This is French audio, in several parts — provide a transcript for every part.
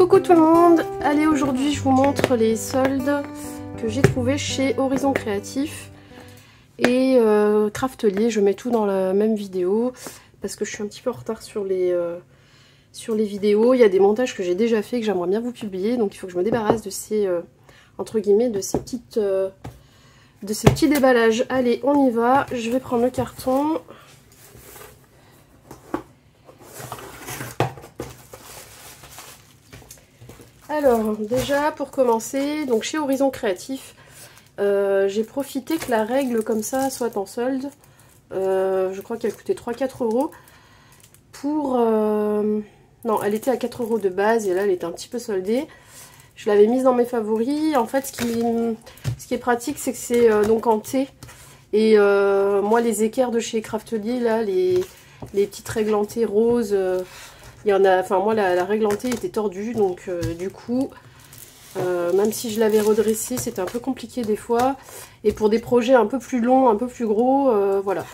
Coucou tout le monde. Allez, aujourd'hui je vous montre les soldes que j'ai trouvés chez Horizon Créatif et Craftelier. Je mets tout dans la même vidéo parce que je suis un petit peu en retard sur les vidéos. Il y a des montages que j'ai déjà fait que j'aimerais bien vous publier, donc il faut que je me débarrasse de ces entre guillemets de ces petits déballages. Allez, on y va. Je vais prendre le carton. Alors déjà pour commencer, donc chez Horizon Créatif, j'ai profité que la règle comme ça soit en solde. Je crois qu'elle coûtait 3-4 euros pour... non, elle était à 4 euros de base et là elle était un petit peu soldée. Je l'avais mise dans mes favoris. En fait ce qui est pratique, c'est que c'est donc en T. Et moi les équerres de chez Craftelier, là, les petites règles en T roses... il y en a, enfin moi la règle en T était tordue, donc du coup, même si je l'avais redressée, c'était un peu compliqué des fois. Et pour des projets un peu plus longs, un peu plus gros, voilà.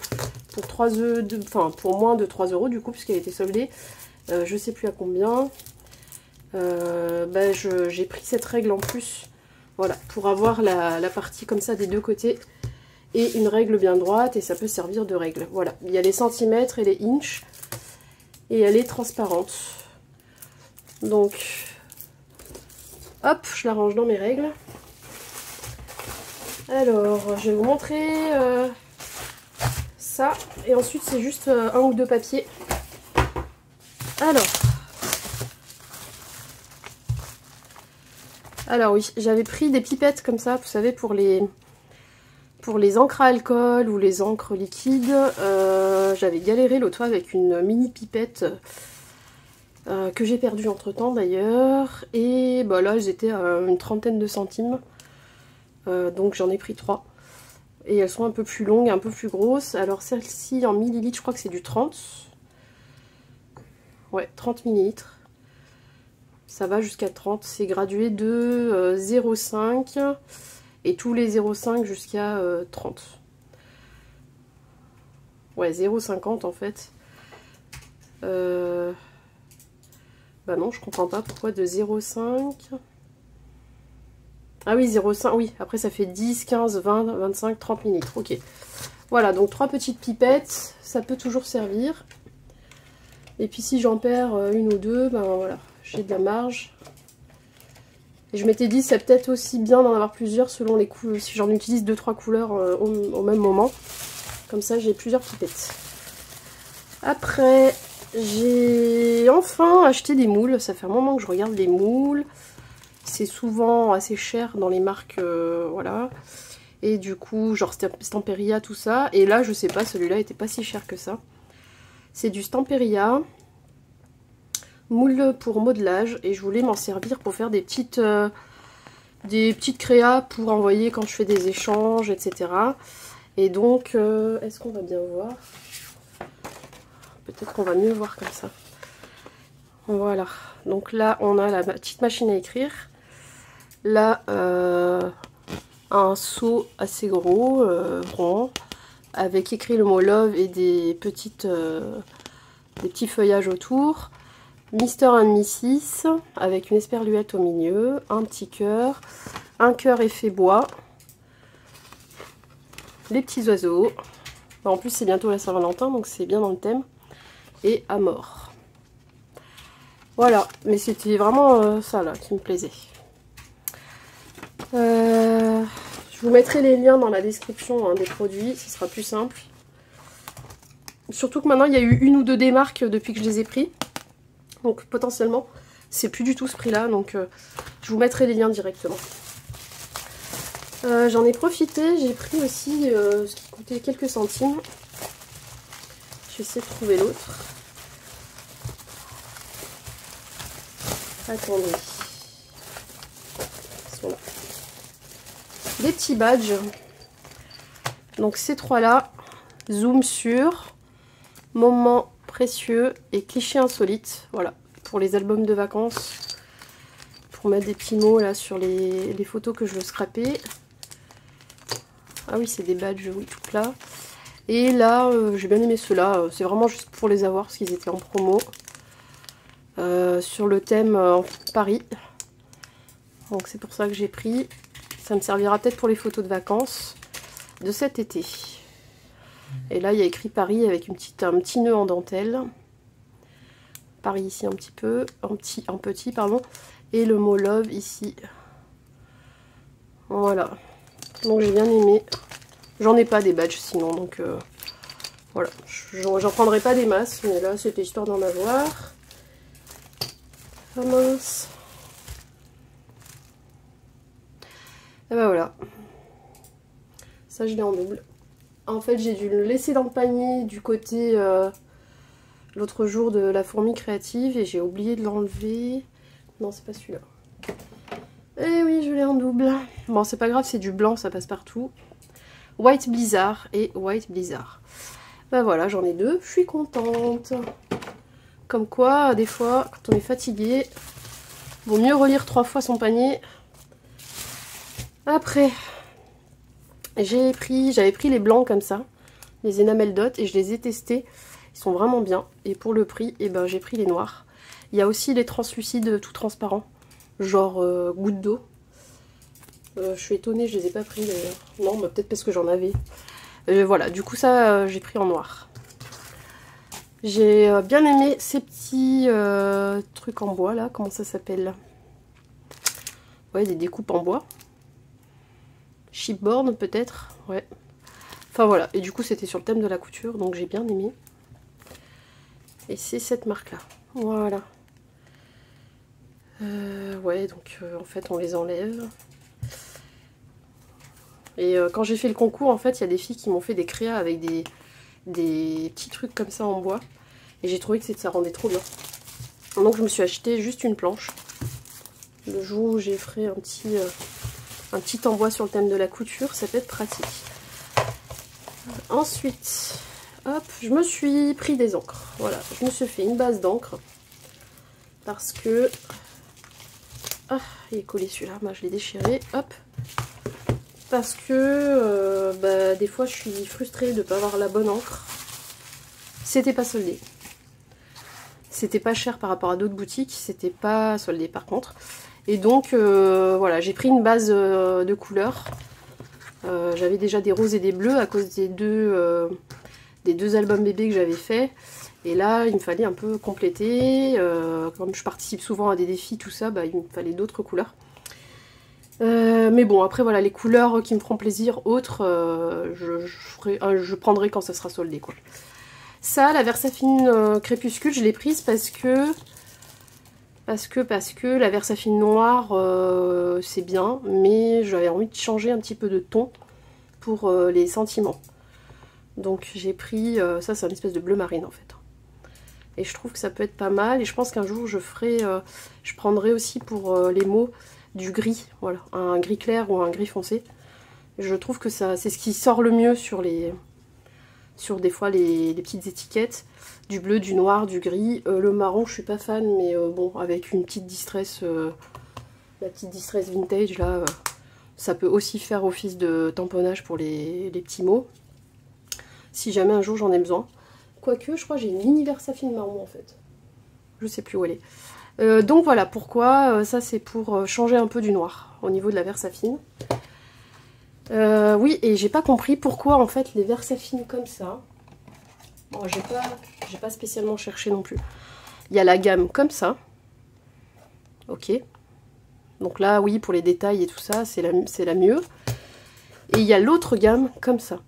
Pour moins de 3 euros du coup, puisqu'elle était soldée, je sais plus à combien. J'ai pris cette règle en plus, voilà, pour avoir la partie comme ça des deux côtés. Et une règle bien droite, et ça peut servir de règle. Voilà, il y a les centimètres et les inches. Et elle est transparente. Donc, hop, je la range dans mes règles. Alors, je vais vous montrer ça. Et ensuite, c'est juste un ou deux papiers. Alors oui, j'avais pris des pipettes comme ça, vous savez, pour les encres à alcool ou les encres liquides. J'avais galéré l'autre fois avec une mini pipette que j'ai perdue entre temps d'ailleurs. Et bah là j'étais à une trentaine de centimes. Donc j'en ai pris 3. Et elles sont un peu plus longues, un peu plus grosses. Alors celle-ci en millilitres, je crois que c'est du 30. Ouais, 30 millilitres. Ça va jusqu'à 30. C'est gradué de 0,5. Et tous les 0,5 jusqu'à 30. Ouais, 0,50 en fait. Bah non, je comprends pas pourquoi de 0,5. Ah oui, 0,5, oui. Après ça fait 10, 15, 20, 25, 30 millilitres. Ok. Voilà, donc 3 petites pipettes. Ça peut toujours servir. Et puis si j'en perds une ou deux, ben voilà, j'ai de la marge. Et je m'étais dit, c'est peut-être aussi bien d'en avoir plusieurs selon les couleurs, si j'en utilise 2-3 couleurs au même moment. Comme ça, j'ai plusieurs pipettes. Après, j'ai enfin acheté des moules. Ça fait un moment que je regarde les moules. C'est souvent assez cher dans les marques, voilà. Et du coup, genre Stamperia, tout ça. Et là, je sais pas, celui-là était pas si cher que ça. C'est du Stamperia. Moule pour modelage, et je voulais m'en servir pour faire des petites créas pour envoyer quand je fais des échanges, etc. Et donc, est-ce qu'on va bien voir? Peut-être qu'on va mieux voir comme ça. Voilà, donc là on a la petite machine à écrire. Là, un seau assez gros, rond, avec écrit le mot love et des petits feuillages autour. Mr. and Mrs. avec une esperluette au milieu, un petit cœur, un cœur effet bois, les petits oiseaux. En plus c'est bientôt la Saint-Valentin donc c'est bien dans le thème. Et Amour. Voilà, mais c'était vraiment ça là qui me plaisait. Je vous mettrai les liens dans la description des produits, ce sera plus simple. Surtout que maintenant il y a eu une ou deux démarques depuis que je les ai pris. Donc potentiellement, c'est plus du tout ce prix-là, donc je vous mettrai les liens directement. J'en ai profité, j'ai pris aussi ce qui coûtait quelques centimes. Je vais essayer de trouver l'autre. Attendez. Ils sont là. Des petits badges. Donc ces trois-là, zoom sur, moment précieux et clichés insolites, voilà, pour les albums de vacances, pour mettre des petits mots là sur les photos que je veux scraper. Ah oui, c'est des badges, oui, tout plat. Et là, j'ai bien aimé ceux-là, c'est vraiment juste pour les avoir parce qu'ils étaient en promo. sur le thème Paris. Donc c'est pour ça que j'ai pris. Ça me servira peut-être pour les photos de vacances de cet été. Et là il y a écrit Paris avec un petit nœud en dentelle. Paris ici un petit peu, en petit pardon. Et le mot love ici. Voilà. Donc j'ai bien aimé. J'en ai pas des badges sinon, donc voilà. J'en prendrai pas des masses, mais là c'était histoire d'en avoir. Ah mince. Et ben voilà. Ça je l'ai en double. En fait j'ai dû le laisser dans le panier du côté l'autre jour de la fourmi créative et j'ai oublié de l'enlever. Non c'est pas celui-là. Eh oui je l'ai en double. Bon c'est pas grave, c'est du blanc, ça passe partout. White Blizzard et White Blizzard. Ben voilà, j'en ai deux, je suis contente. Comme quoi, des fois, quand on est fatigué, vaut mieux relire 3 fois son panier. Après, j'avais pris les blancs comme ça, les Enamel Dot, et je les ai testés. Ils sont vraiment bien. Et pour le prix, eh ben, j'ai pris les noirs. Il y a aussi les translucides tout transparents, genre goutte d'eau. Je suis étonnée, je les ai pas pris d'ailleurs. Non, bah, peut-être parce que j'en avais. Voilà, du coup ça j'ai pris en noir. J'ai bien aimé ces petits trucs en bois là, comment ça s'appelle? Ouais, des découpes en bois. Chipboard peut-être, ouais. Enfin voilà, et du coup c'était sur le thème de la couture, donc j'ai bien aimé. Et c'est cette marque là, voilà. Ouais, donc en fait on les enlève. Et quand j'ai fait le concours, en fait, il y a des filles qui m'ont fait des créas avec des petits trucs comme ça en bois. Et j'ai trouvé que ça rendait trop bien. Donc je me suis acheté juste une planche. Le jour où j'ai fait un petit envoi sur le thème de la couture, ça peut être pratique. Ensuite, hop, je me suis pris des encres. Voilà, je me suis fait une base d'encre. Parce que... Ah, il est collé celui-là, moi je l'ai déchiré, hop. Parce que bah, des fois je suis frustrée de ne pas avoir la bonne encre. C'était pas soldé. C'était pas cher par rapport à d'autres boutiques, c'était pas soldé par contre. Et donc voilà, j'ai pris une base de couleurs. J'avais déjà des roses et des bleus à cause des deux albums bébés que j'avais fait. Et là il me fallait un peu compléter. Comme je participe souvent à des défis, tout ça, bah, il me fallait d'autres couleurs. Mais bon, après voilà, les couleurs qui me feront plaisir, autres, je prendrai quand ça sera soldé quoi. Ça, la Versafine Crépuscule, je l'ai prise parce que la Versafine noire, c'est bien, mais j'avais envie de changer un petit peu de ton pour les sentiments. Donc j'ai pris, ça c'est une espèce de bleu marine en fait. Et je trouve que ça peut être pas mal, et je pense qu'un jour je prendrai aussi pour les mots du gris, voilà, un gris clair ou un gris foncé. Je trouve que ça, c'est ce qui sort le mieux sur des fois les petites étiquettes, du bleu, du noir, du gris. Le marron, je suis pas fan, mais bon, avec une petite distress, la petite distress vintage là, ça peut aussi faire office de tamponnage pour les petits mots. Si jamais un jour j'en ai besoin. Quoique, je crois que j'ai une mini Versafine marron en fait. Je sais plus où elle est. Donc voilà pourquoi, ça c'est pour changer un peu du noir au niveau de la Versafine. Oui, et j'ai pas compris pourquoi en fait les Versafines comme ça. Bon, j'ai pas spécialement cherché non plus. Il y a la gamme comme ça. Ok. Donc là, oui, pour les détails et tout ça, c'est la mieux. Et il y a l'autre gamme comme ça.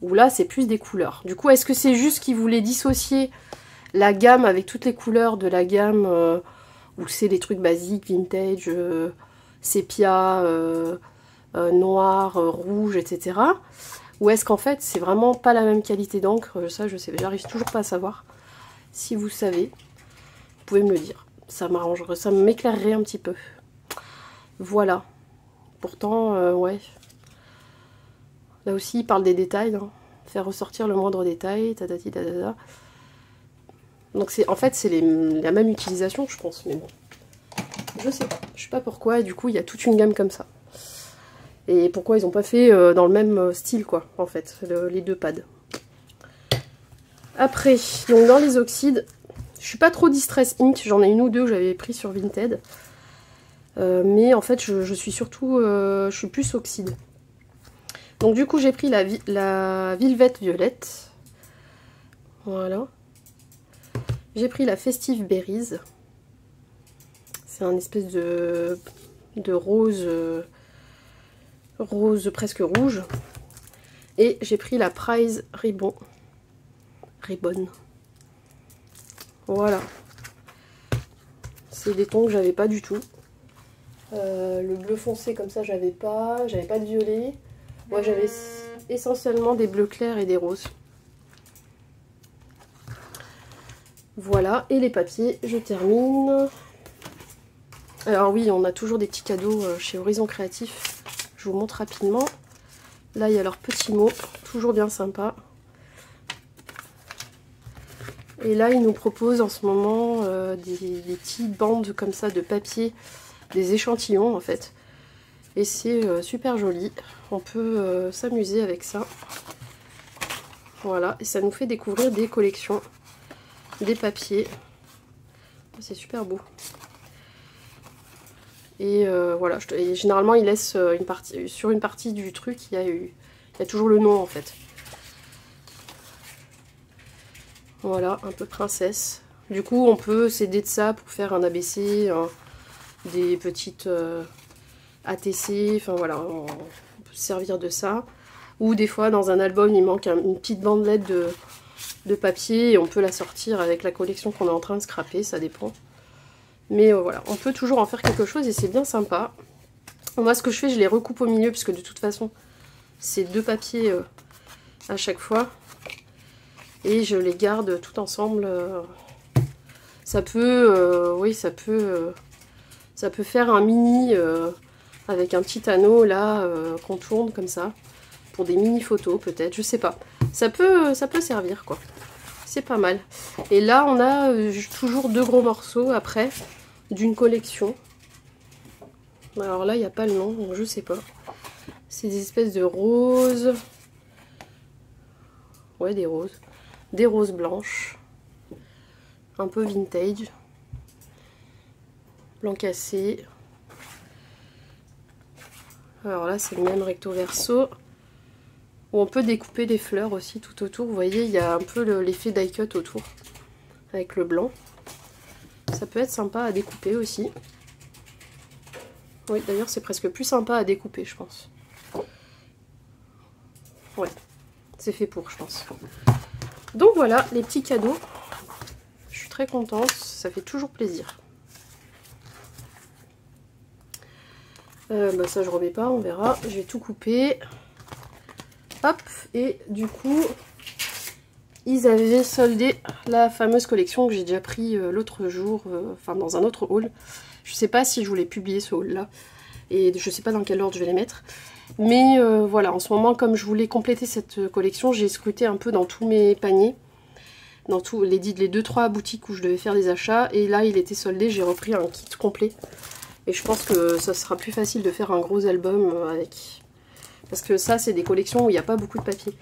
Où là, c'est plus des couleurs. Du coup, est-ce que c'est juste qu'ils voulaient dissocier la gamme avec toutes les couleurs de la gamme où c'est les trucs basiques, vintage, sépia, noir, rouge, etc. Ou est-ce qu'en fait, c'est vraiment pas la même qualité d'encre? Ça, je sais, j'arrive toujours pas à savoir. Si vous savez, vous pouvez me le dire. Ça m'arrangerait, ça m'éclairerait un petit peu. Voilà. Pourtant, ouais. Là aussi, il parle des détails. Hein. Faire ressortir le moindre détail. Tatati, tatata. Donc, en fait, c'est la même utilisation, je pense. Mais bon. Je sais pas. Je sais pas pourquoi. Et du coup, il y a toute une gamme comme ça. Et pourquoi ils n'ont pas fait dans le même style, quoi, en fait. Les deux pads. Après, donc dans les oxydes, je Je suis pas trop Distress Ink, j'en ai une ou deux que j'avais pris sur Vinted. Mais en fait, je suis surtout... je suis plus oxyde. Donc du coup, j'ai pris la Velvet Violette. Voilà. J'ai pris la Festive Berries. C'est un espèce de rose... rose presque rouge. Et j'ai pris la Prize Ribbon. Voilà. C'est des tons que j'avais pas du tout. Le bleu foncé comme ça j'avais pas de violet. Moi j'avais essentiellement des bleus clairs et des roses. Voilà, et les papiers, je termine. Alors oui, on a toujours des petits cadeaux chez Horizon Créatif. Je vous montre rapidement. Là, il y a leurs petits mots, toujours bien sympa. Et là, ils nous proposent en ce moment des petites bandes comme ça de papier, des échantillons en fait. Et c'est super joli. On peut s'amuser avec ça. Voilà, et ça nous fait découvrir des collections, des papiers. C'est super beau. Et voilà, et généralement ils laissent sur une partie du truc, il y a toujours le nom en fait. Voilà, un peu princesse. Du coup, on peut s'aider de ça pour faire un ABC, des petites ATC, enfin voilà, on peut se servir de ça. Ou des fois, dans un album, il manque une petite bandelette de papier et on peut la sortir avec la collection qu'on est en train de scraper, ça dépend. Mais voilà, on peut toujours en faire quelque chose et c'est bien sympa. Moi, ce que je fais, je les recoupe au milieu, puisque de toute façon, c'est deux papiers à chaque fois. Et je les garde tout ensemble. Ça peut, oui, ça peut faire un mini avec un petit anneau là qu'on tourne comme ça. Pour des mini photos peut-être, je sais pas. Ça peut servir quoi. C'est pas mal. Et là, on a toujours deux gros morceaux après d'une collection. Alors là, il n'y a pas le nom, donc je sais pas. C'est des espèces de roses. Ouais, des roses. Des roses blanches. Un peu vintage. Blanc cassé. Alors là, c'est le même recto verso. Où on peut découper des fleurs aussi tout autour. Vous voyez, il y a un peu l'effet die cut autour. Avec le blanc. Ça peut être sympa à découper aussi. Oui, d'ailleurs, c'est presque plus sympa à découper, je pense. Ouais, c'est fait pour, je pense. Donc voilà, les petits cadeaux. Je suis très contente, ça fait toujours plaisir. Bah ça, je remets pas, on verra. Je vais tout couper. Hop, et du coup, ils avaient soldé la fameuse collection que j'ai déjà pris l'autre jour, enfin dans un autre haul. Je sais pas si je voulais publier ce haul là, et je sais pas dans quel ordre je vais les mettre. Mais voilà, en ce moment, comme je voulais compléter cette collection, j'ai scruté un peu dans tous mes paniers, dans tous les 2-3 boutiques où je devais faire des achats, et là il était soldé, j'ai repris un kit complet. Et je pense que ça sera plus facile de faire un gros album avec... Parce que ça, c'est des collections où il n'y a pas beaucoup de papier.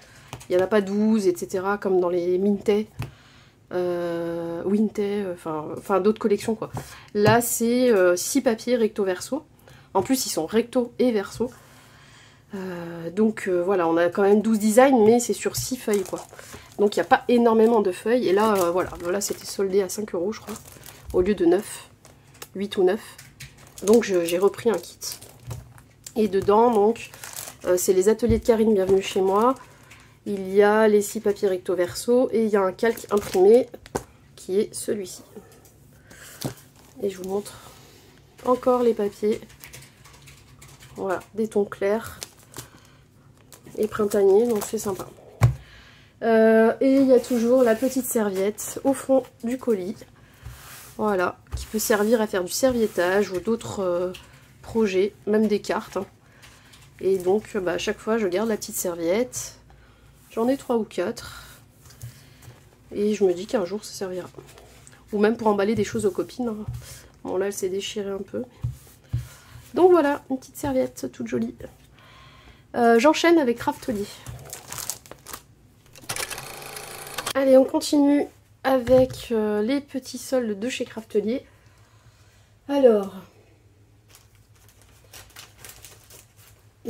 Il n'y en a pas 12, etc. comme dans les Minté, enfin d'autres collections quoi. Là, c'est 6 papiers recto verso. En plus, ils sont recto et verso. Donc voilà, on a quand même 12 designs, mais c'est sur 6 feuilles quoi. Donc il n'y a pas énormément de feuilles. Et là, voilà, c'était soldé à 5 € je crois, au lieu de 9, 8 ou 9. Donc j'ai repris un kit. Et dedans, donc, c'est les ateliers de Karine, bienvenue chez moi. Il y a les 6 papiers recto verso et il y a un calque imprimé qui est celui-ci. Et je vous montre encore les papiers. Voilà, des tons clairs et printaniers, donc c'est sympa. Et il y a toujours la petite serviette au fond du colis. Voilà, qui peut servir à faire du serviettage ou d'autres projets, même des cartes. Hein. Et donc, à chaque fois, je garde la petite serviette. J'en ai 3 ou 4. Et je me dis qu'un jour, ça servira. Ou même pour emballer des choses aux copines. Hein. Bon, là, elle s'est déchirée un peu. Donc voilà, une petite serviette toute jolie. J'enchaîne avec Craftly. Allez, on continue avec les petits soldes de chez Craftelier. Alors,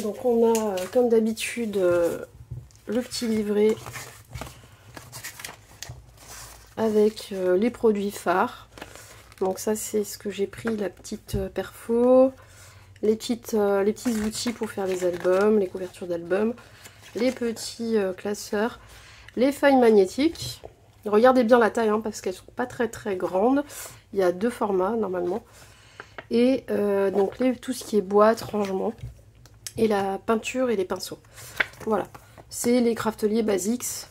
donc on a comme d'habitude le petit livret avec les produits phares. Donc ça c'est ce que j'ai pris, la petite perfo, les petits outils pour faire les albums, les couvertures d'albums, les petits classeurs, les feuilles magnétiques. Regardez bien la taille hein, parce qu'elles sont pas très très grandes. Il y a 2 formats normalement. Et donc tout ce qui est boîte, rangement. Et la peinture et les pinceaux. Voilà. C'est les Craftelier Basics.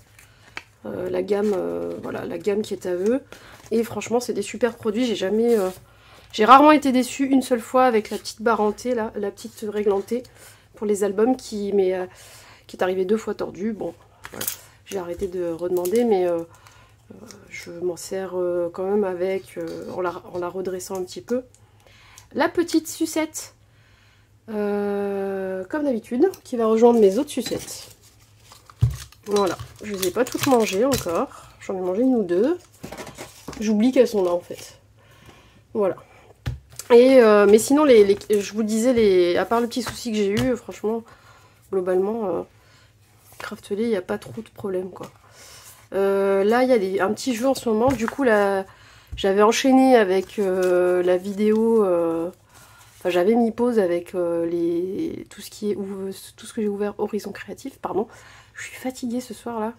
La gamme, voilà, la gamme qui est à eux. Et franchement c'est des super produits. J'ai rarement été déçue une seule fois avec la petite barrentée là, la petite réglantée pour les albums qui est arrivée 2 fois tordue. Bon, voilà. J'ai arrêté de redemander, mais je m'en sers quand même avec, en la redressant un petit peu. La petite sucette, comme d'habitude, qui va rejoindre mes autres sucettes. Voilà, je ne les ai pas toutes mangées encore. J'en ai mangé 1 ou 2. J'oublie qu'elles sont là en fait. Voilà. Et mais sinon, je vous disais, à part le petit souci que j'ai eu, franchement, globalement, Craftelier, il n'y a pas trop de problème quoi. Là, il y a un petit jeu en ce moment. Du coup, là, j'avais enchaîné avec la vidéo. Enfin, j'avais mis pause avec tout ce que j'ai ouvert Horizon Créatif. Pardon. Je suis fatiguée ce soir là.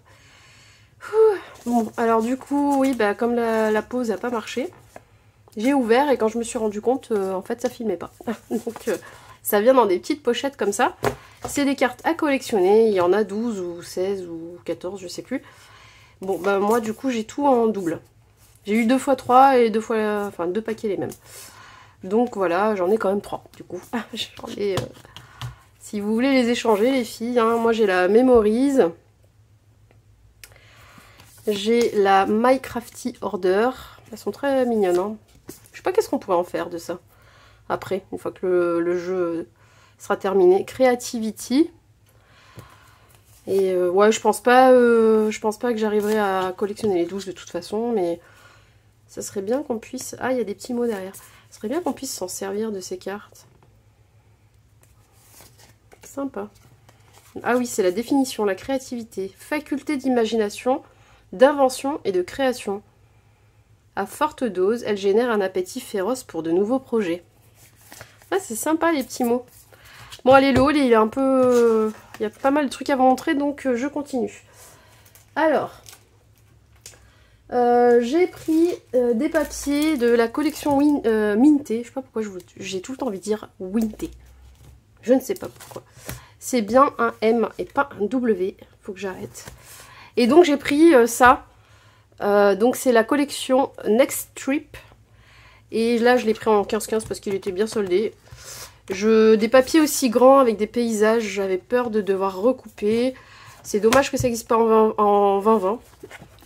Bon, alors du coup, oui, bah, comme la pause n'a pas marché, j'ai ouvert et quand je me suis rendu compte, en fait, ça filmait pas. Donc, ça vient dans des petites pochettes comme ça. C'est des cartes à collectionner. Il y en a 12 ou 16 ou 14, je sais plus. Bon, bah moi, du coup, j'ai tout en double. J'ai eu 2 fois 3 et 2 paquets les mêmes. Donc voilà, j'en ai quand même 3, du coup. J'en ai... Si vous voulez les échanger, les filles, hein, moi j'ai la Memories. J'ai la My Crafty Order. Elles sont très mignonnes. Hein. Je sais pas qu'est-ce qu'on pourrait en faire de ça. Après, une fois que le jeu sera terminé. Creativity. Et ouais, je pense pas que j'arriverai à collectionner les 12 de toute façon. Mais ça serait bien qu'on puisse... Ah, il y a des petits mots derrière. Ça serait bien qu'on puisse s'en servir de ces cartes. Sympa. Ah oui, c'est la définition, la créativité. Faculté d'imagination, d'invention et de création. À forte dose, elle génère un appétit féroce pour de nouveaux projets. Ah, c'est sympa les petits mots. Bon, allez, le haul, il est un peu... il y a pas mal de trucs à vous montrer, donc je continue. Alors, j'ai pris des papiers de la collection Minté. Je sais pas pourquoi j'ai tout le temps envie de dire Winté. Je ne sais pas pourquoi. C'est bien un M et pas un W. Faut que j'arrête. Et donc j'ai pris ça. Donc c'est la collection Next Trip. Et là je l'ai pris en 15-15 parce qu'il était bien soldé. Des papiers aussi grands avec des paysages, j'avais peur de devoir recouper. C'est dommage que ça n'existe pas en 20-20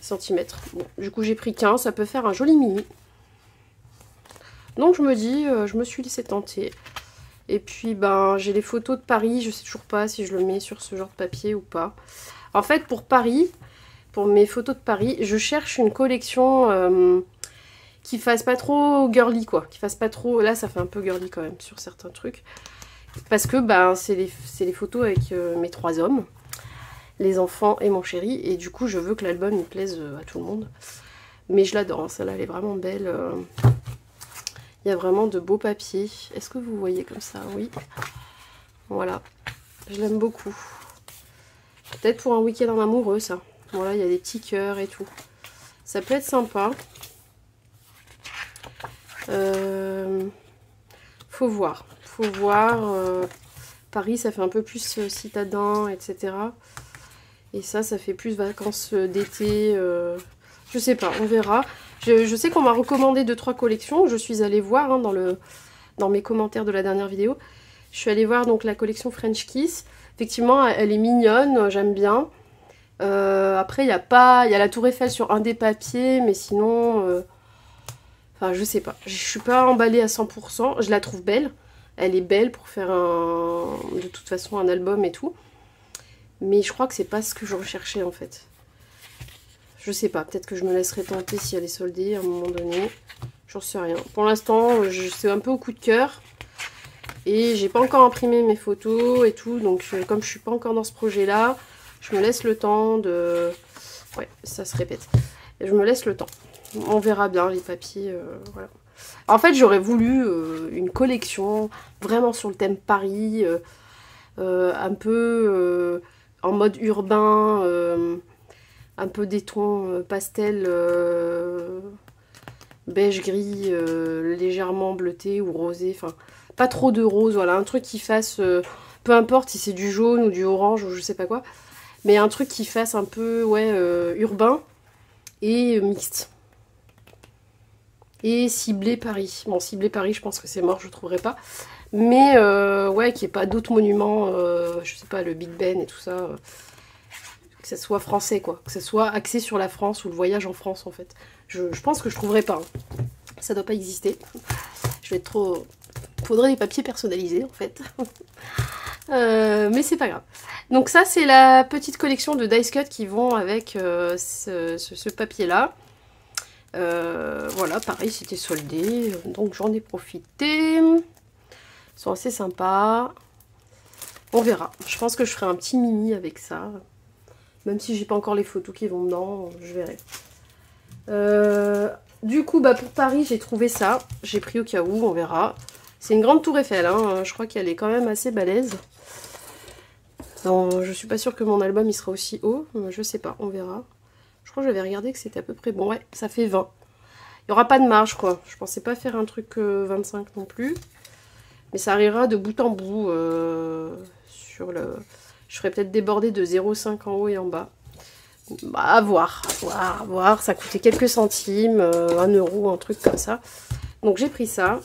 cm. Bon, du coup j'ai pris 15, ça peut faire un joli mini. Donc je me dis, je me suis laissée tenter. Et puis ben j'ai les photos de Paris, je sais toujours pas si je le mets sur ce genre de papier ou pas. En fait pour Paris, pour mes photos de Paris, je cherche une collection qui fasse pas trop girly quoi. Qui fasse pas trop... Là ça fait un peu girly quand même sur certains trucs. Parce que ben c'est les photos avec mes 3 hommes, les enfants et mon chéri. Et du coup je veux que l'album il plaise à tout le monde. Mais je l'adore, hein, celle-là elle est vraiment belle. Il y a vraiment de beaux papiers. Est-ce que vous voyez comme ça? Oui. Voilà. Je l'aime beaucoup. Peut-être pour un week-end en amoureux, ça. Voilà, il y a des petits cœurs et tout. Ça peut être sympa. Faut voir. Faut voir. Paris, ça fait un peu plus citadin, etc. Et ça fait plus vacances d'été. Je sais pas, on verra. Je sais qu'on m'a recommandé 2-3 collections. Je suis allée voir hein, dans mes commentaires de la dernière vidéo. Je suis allée voir donc la collection French Kiss. Effectivement, elle est mignonne, j'aime bien. Après, il y a la Tour Eiffel sur un des papiers, mais sinon... Enfin, je sais pas. Je suis pas emballée à 100%. Je la trouve belle. Elle est belle pour faire de toute façon un album et tout. Mais je crois que c'est pas ce que je recherchais en fait. Je sais pas, peut-être que je me laisserai tenter si elle est soldée à un moment donné. J'en sais rien. Pour l'instant, c'est un peu au coup de cœur. Et j'ai pas encore imprimé mes photos et tout. Donc comme je suis pas encore dans ce projet-là, je me laisse le temps de... Ouais, ça se répète. Et je me laisse le temps. On verra bien les papiers. Voilà. En fait, j'aurais voulu une collection vraiment sur le thème Paris. Un peu en mode urbain. Un peu des tons pastel beige gris, légèrement bleuté ou rosé. Enfin, pas trop de rose. Voilà, un truc qui fasse... peu importe si c'est du jaune ou du orange ou je sais pas quoi. Mais un truc qui fasse un peu, ouais, urbain et mixte. Et ciblé Paris. Bon, ciblé Paris, je pense que c'est mort, je ne trouverai pas. Mais, ouais, qu'il n'y ait pas d'autres monuments, je sais pas, le Big Ben et tout ça. Que ça soit français, quoi. Que ça soit axé sur la France ou le voyage en France, en fait. Je pense que je trouverai pas. Hein. Ça doit pas exister. Je vais être trop... Faudrait des papiers personnalisés, en fait. Mais c'est pas grave. Donc ça, c'est la petite collection de dice cut qui vont avec ce papier-là. Voilà, pareil, c'était soldé. Donc j'en ai profité. Ils sont assez sympas. On verra. Je pense que je ferai un petit mini avec ça. Même si j'ai pas encore les photos qui vont dedans, je verrai. Du coup, bah, pour Paris, j'ai trouvé ça. J'ai pris au cas où, on verra. C'est une grande tour Eiffel, hein. Je crois qu'elle est quand même assez balèze. Non, je suis pas sûre que mon album il sera aussi haut. Je sais pas, on verra. Je crois que j'avais regardé que c'était à peu près bon. Ouais, ça fait 20. Il n'y aura pas de marge, quoi. Je pensais pas faire un truc 25 non plus. Mais ça arrivera de bout en bout. Sur le... Je ferai peut-être déborder de 0,5 en haut et en bas. Bah, à voir, à voir. Ça coûtait quelques centimes, 1 euro, un truc comme ça. Donc j'ai pris ça.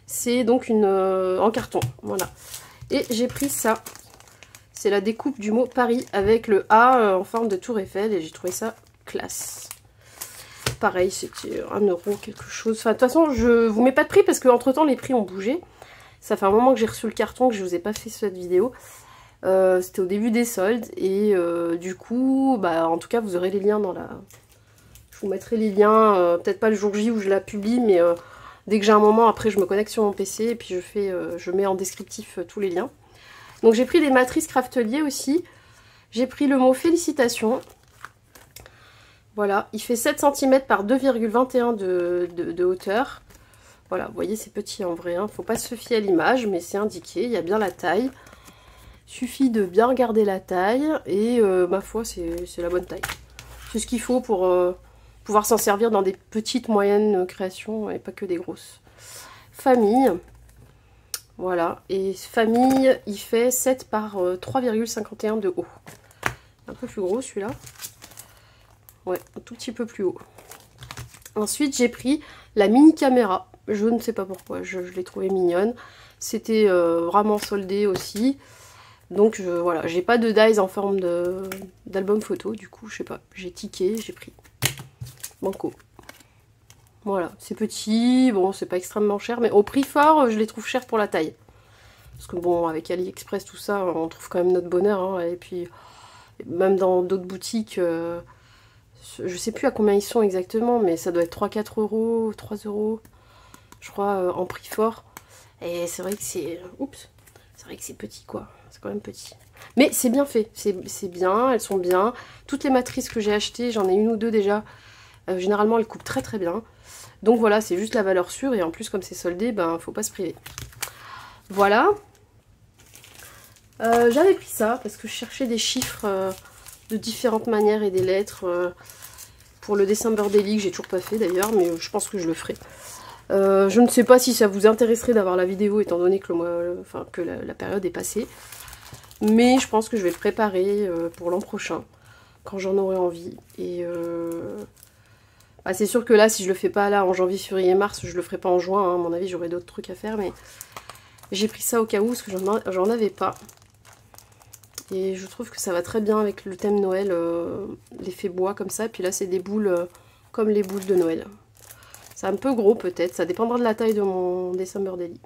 C'est donc une en carton, voilà. Et j'ai pris ça. C'est la découpe du mot Paris avec le A en forme de tour Eiffel et j'ai trouvé ça classe. Pareil, c'était 1 euro quelque chose. Enfin, de toute façon, je vous mets pas de prix parce qu'entre temps, les prix ont bougé. Ça fait un moment que j'ai reçu le carton, que je vous ai pas fait cette vidéo. C'était au début des soldes et du coup, bah, en tout cas, vous aurez les liens dans la... Je vous mettrai les liens, peut-être pas le jour J où je la publie, mais dès que j'ai un moment, après, je me connecte sur mon PC et puis je mets en descriptif tous les liens. Donc j'ai pris des matrices Craftelier aussi. J'ai pris le mot félicitations. Voilà, il fait 7 cm par 2,21 de hauteur. Voilà, vous voyez c'est petit en vrai, hein. Faut pas se fier à l'image, mais c'est indiqué, il y a bien la taille. Suffit de bien regarder la taille et ma foi c'est la bonne taille. C'est ce qu'il faut pour pouvoir s'en servir dans des petites, moyennes créations et pas que des grosses. Famille. Voilà, et famille, il fait 7 par 3,51 de haut. Un peu plus gros celui-là. Ouais, un tout petit peu plus haut. Ensuite, j'ai pris la mini caméra. Je ne sais pas pourquoi, je l'ai trouvée mignonne. C'était vraiment soldé aussi. Donc voilà, j'ai pas de dies en forme d'album photo. Du coup, je sais pas, j'ai tiqué, j'ai pris. Banco. Voilà, c'est petit, bon c'est pas extrêmement cher, mais au prix fort, je les trouve chers pour la taille. Parce que bon, avec AliExpress, tout ça, on trouve quand même notre bonheur. Hein, et puis, même dans d'autres boutiques, je sais plus à combien ils sont exactement, mais ça doit être 3-4 euros, 3 euros, je crois, en prix fort. Et c'est vrai que c'est... Oups, c'est vrai que c'est petit, quoi. C'est quand même petit. Mais c'est bien fait, c'est bien, elles sont bien. Toutes les matrices que j'ai achetées, j'en ai une ou deux déjà, généralement elles coupent très très bien. Donc voilà, c'est juste la valeur sûre et en plus comme c'est soldé, ben faut pas se priver. Voilà. J'avais pris ça parce que je cherchais des chiffres de différentes manières et des lettres pour le December Daily que j'ai toujours pas fait d'ailleurs, mais je pense que je le ferai. Je ne sais pas si ça vous intéresserait d'avoir la vidéo étant donné que, la période est passée. Mais je pense que je vais le préparer pour l'an prochain, quand j'en aurai envie. Et bah, c'est sûr que là, si je le fais pas là en janvier, février, mars, je le ferai pas en juin. Hein. À mon avis, j'aurai d'autres trucs à faire. Mais j'ai pris ça au cas où, parce que j'en avais pas. Et je trouve que ça va très bien avec le thème Noël, l'effet bois comme ça. Puis là, c'est des boules comme les boules de Noël. C'est un peu gros peut-être, ça dépendra de la taille de mon December Daily.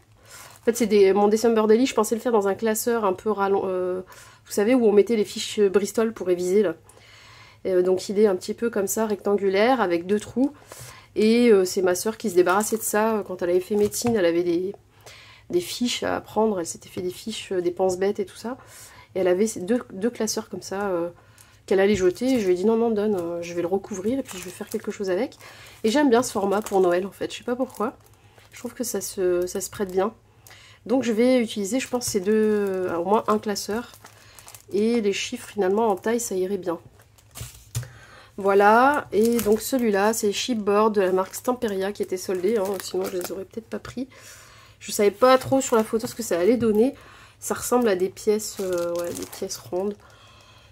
En fait, c'est mon December Daily, je pensais le faire dans un classeur un peu rallonge. Vous savez, où on mettait les fiches Bristol pour réviser, là. Donc il est un petit peu comme ça, rectangulaire, avec 2 trous. Et c'est ma soeur qui se débarrassait de ça quand elle avait fait médecine. Elle avait des fiches à prendre, elle s'était fait des fiches, des pense-bêtes et tout ça. Et elle avait deux classeurs comme ça qu'elle allait jeter. Et je lui ai dit non, non, donne, je vais le recouvrir et puis je vais faire quelque chose avec. Et j'aime bien ce format pour Noël en fait, je sais pas pourquoi. Je trouve que ça se prête bien. Donc je vais utiliser, je pense, ces au moins un classeur. Et les chiffres finalement en taille, ça irait bien. Voilà, et donc celui-là, c'est Chipboard de la marque Stamperia qui était soldé, hein, sinon je les aurais peut-être pas pris. Je savais pas trop sur la photo ce que ça allait donner. Ça ressemble à des pièces, ouais, des pièces rondes.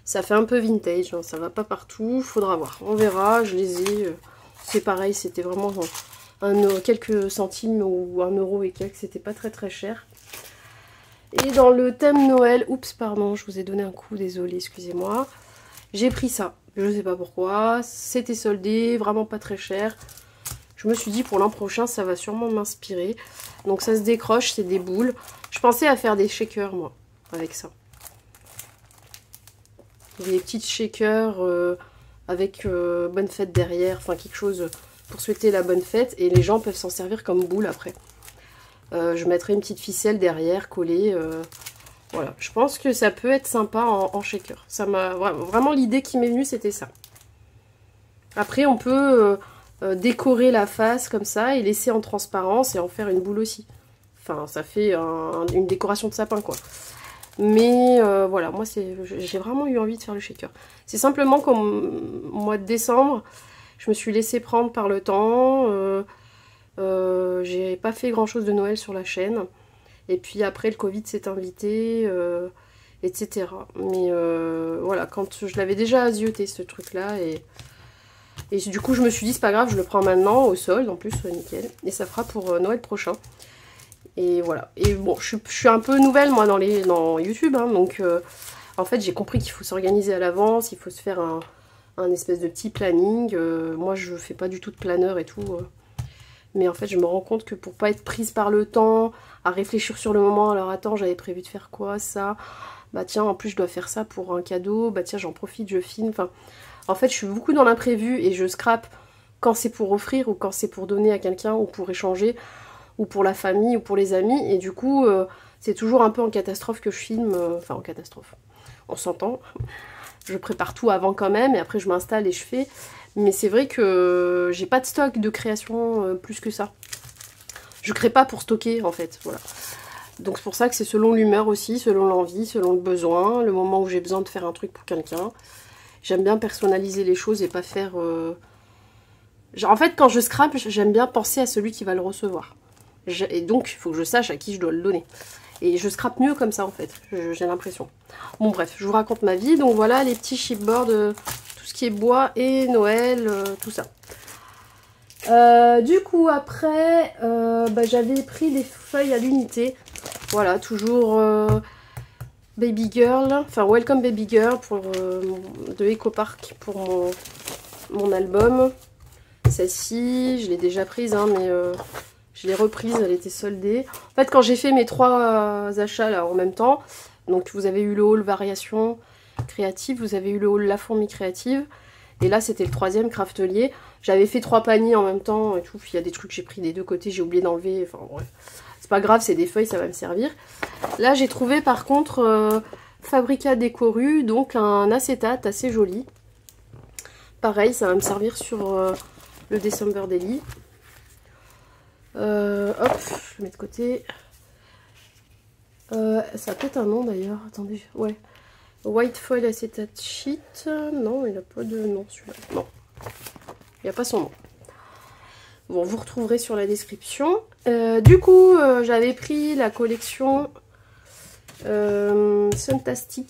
Ça fait un peu vintage, hein, ça va pas partout, faudra voir. On verra, je les ai. C'est pareil, c'était vraiment quelques centimes ou 1 euro et quelques, c'était pas très cher. Et dans le thème Noël, oups, pardon, je vous ai donné un coup, désolé, excusez-moi. J'ai pris ça, je sais pas pourquoi, c'était soldé, vraiment pas très cher. Je me suis dit pour l'an prochain, ça va sûrement m'inspirer. Donc ça se décroche, c'est des boules. Je pensais à faire des shakers, moi, avec ça. Des petites shakers avec bonne fête derrière, enfin quelque chose pour souhaiter la bonne fête. Et les gens peuvent s'en servir comme boule après. Je mettrai une petite ficelle derrière, collée. Voilà, je pense que ça peut être sympa en shaker. Ça m'a vraiment l'idée qui m'est venue, c'était ça. Après, on peut décorer la face comme ça et laisser en transparence et en faire une boule aussi. Enfin, ça fait une décoration de sapin, quoi. Mais voilà, moi, j'ai vraiment eu envie de faire le shaker. C'est simplement qu'au mois de décembre, je me suis laissée prendre par le temps. J'ai pas fait grand-chose de Noël sur la chaîne. Et puis après, le Covid s'est invité, etc. Mais voilà, quand je l'avais déjà azioté, ce truc-là. Et du coup, je me suis dit, c'est pas grave, je le prends maintenant, au solde, en plus, nickel. Et ça fera pour Noël prochain. Et voilà. Et bon, je suis un peu nouvelle, moi, dans YouTube. Hein, donc, en fait, j'ai compris qu'il faut s'organiser à l'avance, il faut se faire un espèce de petit planning. Moi, je fais pas du tout de planeur et tout. Mais en fait, je me rends compte que pour pas être prise par le temps, à réfléchir sur le moment, alors attends, j'avais prévu de faire quoi, ça, bah tiens, en plus je dois faire ça pour un cadeau, bah tiens, j'en profite, je filme, enfin, en fait, je suis beaucoup dans l'imprévu et je scrape quand c'est pour offrir ou quand c'est pour donner à quelqu'un ou pour échanger ou pour la famille ou pour les amis, et du coup, c'est toujours un peu en catastrophe que je filme, enfin en catastrophe, on s'entend, je prépare tout avant quand même, et après je m'installe et je fais. Mais c'est vrai que j'ai pas de stock de création plus que ça. Je crée pas pour stocker en fait, voilà. Donc c'est pour ça que c'est selon l'humeur aussi, selon l'envie, selon le besoin, le moment où j'ai besoin de faire un truc pour quelqu'un. J'aime bien personnaliser les choses et pas faire... Genre, en fait, quand je scrape, j'aime bien penser à celui qui va le recevoir. Et donc, il faut que je sache à qui je dois le donner. Et je scrape mieux comme ça en fait, j'ai l'impression. Bon bref, je vous raconte ma vie. Donc voilà les petits chipboards... qui est bois et Noël, tout ça. Du coup après bah, j'avais pris des feuilles à l'unité, voilà, toujours Baby Girl, enfin Welcome Baby Girl pour, de Ecopark pour mon album. Celle-ci je l'ai déjà prise hein, mais je l'ai reprise, elle était soldée. En fait quand j'ai fait mes 3 achats là en même temps, donc vous avez eu le haul variation créative, vous avez eu le haul La Fourmi créative, et là c'était le 3e craftelier. J'avais fait 3 paniers en même temps et tout, puis il y a des trucs que j'ai pris des 2 côtés, j'ai oublié d'enlever, enfin bref, c'est pas grave, c'est des feuilles, ça va me servir. Là j'ai trouvé par contre Fabrica Décoru, donc un acétate assez joli, pareil ça va me servir sur le December Daily. Hop, je le mets de côté. Ça a peut-être un nom d'ailleurs, attendez, ouais. White Foil Acetate Sheet. Non, il n'a pas de nom celui-là. Non, il n'y a pas son nom. Bon, vous retrouverez sur la description. Du coup, j'avais pris la collection Suntastic.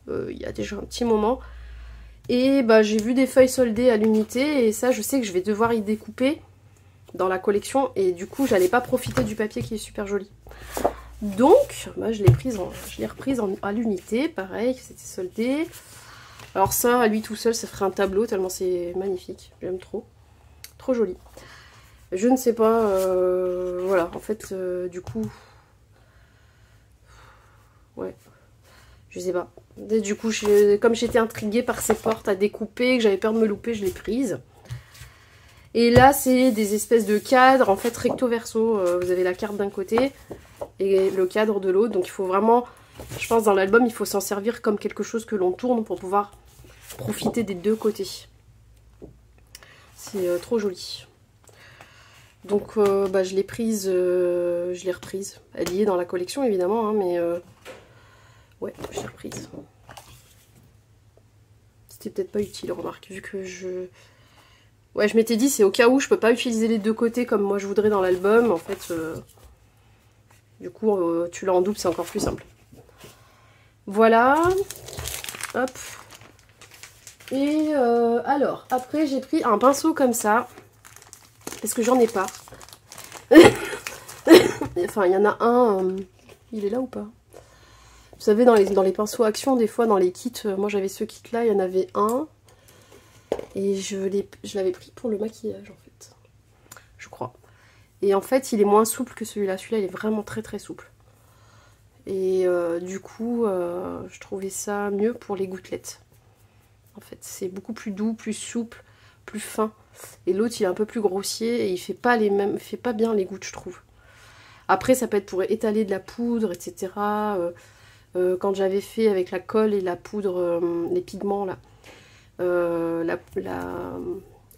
Il y a déjà un petit moment. Et bah, j'ai vu des feuilles soldées à l'unité. Et ça, je sais que je vais devoir y découper dans la collection. Et du coup, j'allais pas profiter du papier qui est super joli. Donc, bah, je l'ai reprise à l'unité, pareil, c'était soldé. Alors ça, à lui tout seul, ça ferait un tableau, tellement c'est magnifique, j'aime trop. Trop joli. Je ne sais pas, voilà, en fait, du coup... Ouais. Je sais pas. Et du coup, comme j'étais intriguée par ces portes à découper, que j'avais peur de me louper, je l'ai prise. Et là, c'est des espèces de cadres, en fait, recto-verso. Vous avez la carte d'un côté et le cadre de l'autre. Donc il faut vraiment, je pense dans l'album, il faut s'en servir comme quelque chose que l'on tourne pour pouvoir profiter des deux côtés. C'est trop joli. Donc bah, je l'ai prise, je l'ai reprise. Elle y est dans la collection évidemment, hein, mais ouais, je l'ai reprise. C'était peut-être pas utile, remarque, vu que ouais, je m'étais dit, c'est au cas où je peux pas utiliser les deux côtés comme moi je voudrais dans l'album. En fait, du coup, tu l'as en double, c'est encore plus simple. Voilà. Hop. Et alors, après, j'ai pris un pinceau comme ça. Parce que j'en ai pas. Enfin, il y en a un... il est là ou pas? Vous savez, dans les pinceaux Action, des fois, dans les kits, moi j'avais ce kit-là, il y en avait un. Et je l'avais pris pour le maquillage, en fait. Je crois. Et en fait, il est moins souple que celui-là. Celui-là, il est vraiment très très souple. Et du coup, je trouvais ça mieux pour les gouttelettes. En fait, c'est beaucoup plus doux, plus souple, plus fin. Et l'autre, il est un peu plus grossier et il fait pas bien les gouttes, je trouve. Après, ça peut être pour étaler de la poudre, etc. Quand j'avais fait avec la colle et la poudre, les pigments, là.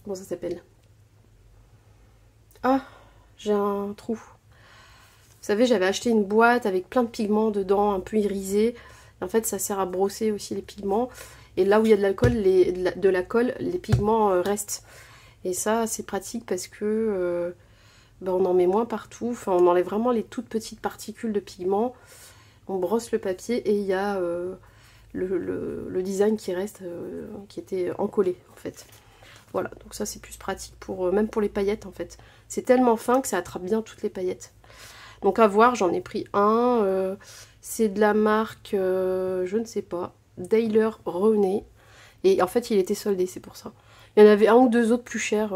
Comment ça s'appelle? Ah, j'ai un trou. Vous savez, j'avais acheté une boîte avec plein de pigments dedans, un peu irisés. En fait, ça sert à brosser aussi les pigments. Et là où il y a de l'alcool, de la colle, les pigments restent. Et ça, c'est pratique parce que ben, on en met moins partout. Enfin, on enlève vraiment les toutes petites particules de pigments. On brosse le papier et il y a le design qui reste, qui était encollé en fait. Voilà, donc ça c'est plus pratique pour même pour les paillettes en fait. C'est tellement fin que ça attrape bien toutes les paillettes. Donc à voir, j'en ai pris un. C'est de la marque, je ne sais pas, Daler René. Et en fait il était soldé, c'est pour ça. Il y en avait un ou deux autres plus chers.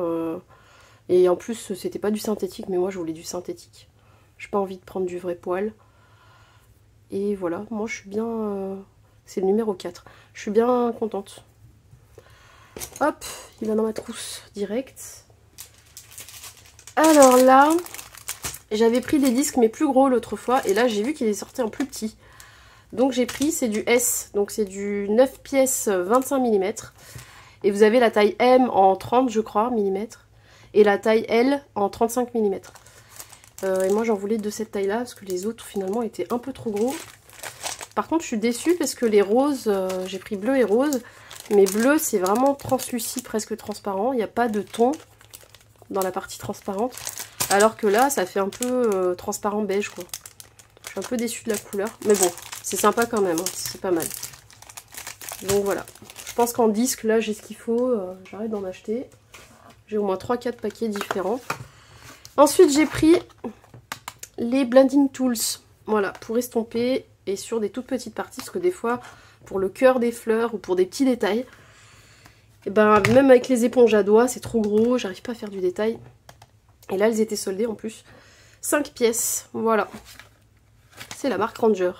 Et en plus c'était pas du synthétique, mais moi je voulais du synthétique. J'ai pas envie de prendre du vrai poil. Et voilà, moi je suis bien... c'est le numéro 4. Je suis bien contente. Hop, il va dans ma trousse direct. Alors là, j'avais pris des disques mais plus gros l'autre fois. Et là j'ai vu qu'il est sorti en plus petit. Donc j'ai pris, c'est du S. Donc c'est du 9 pièces 25 mm. Et vous avez la taille M en 30 je crois, mm. Et la taille L en 35 mm. Et moi j'en voulais de cette taille là parce que les autres finalement étaient un peu trop gros. Par contre je suis déçue parce que les roses, j'ai pris bleu et rose. Mais bleu c'est vraiment translucide, presque transparent. Il n'y a pas de ton dans la partie transparente. Alors que là ça fait un peu transparent beige quoi. Je suis un peu déçue de la couleur. Mais bon, c'est sympa quand même, hein, c'est pas mal. Donc voilà. Je pense qu'en disque là j'ai ce qu'il faut. J'arrête d'en acheter. J'ai au moins 3-4 paquets différents. Ensuite j'ai pris les Blending Tools. Voilà, pour estomper et sur des toutes petites parties. Parce que des fois, pour le cœur des fleurs ou pour des petits détails, et ben, même avec les éponges à doigts, c'est trop gros. J'arrive pas à faire du détail. Et là, elles étaient soldées en plus. 5 pièces, voilà. C'est la marque Ranger.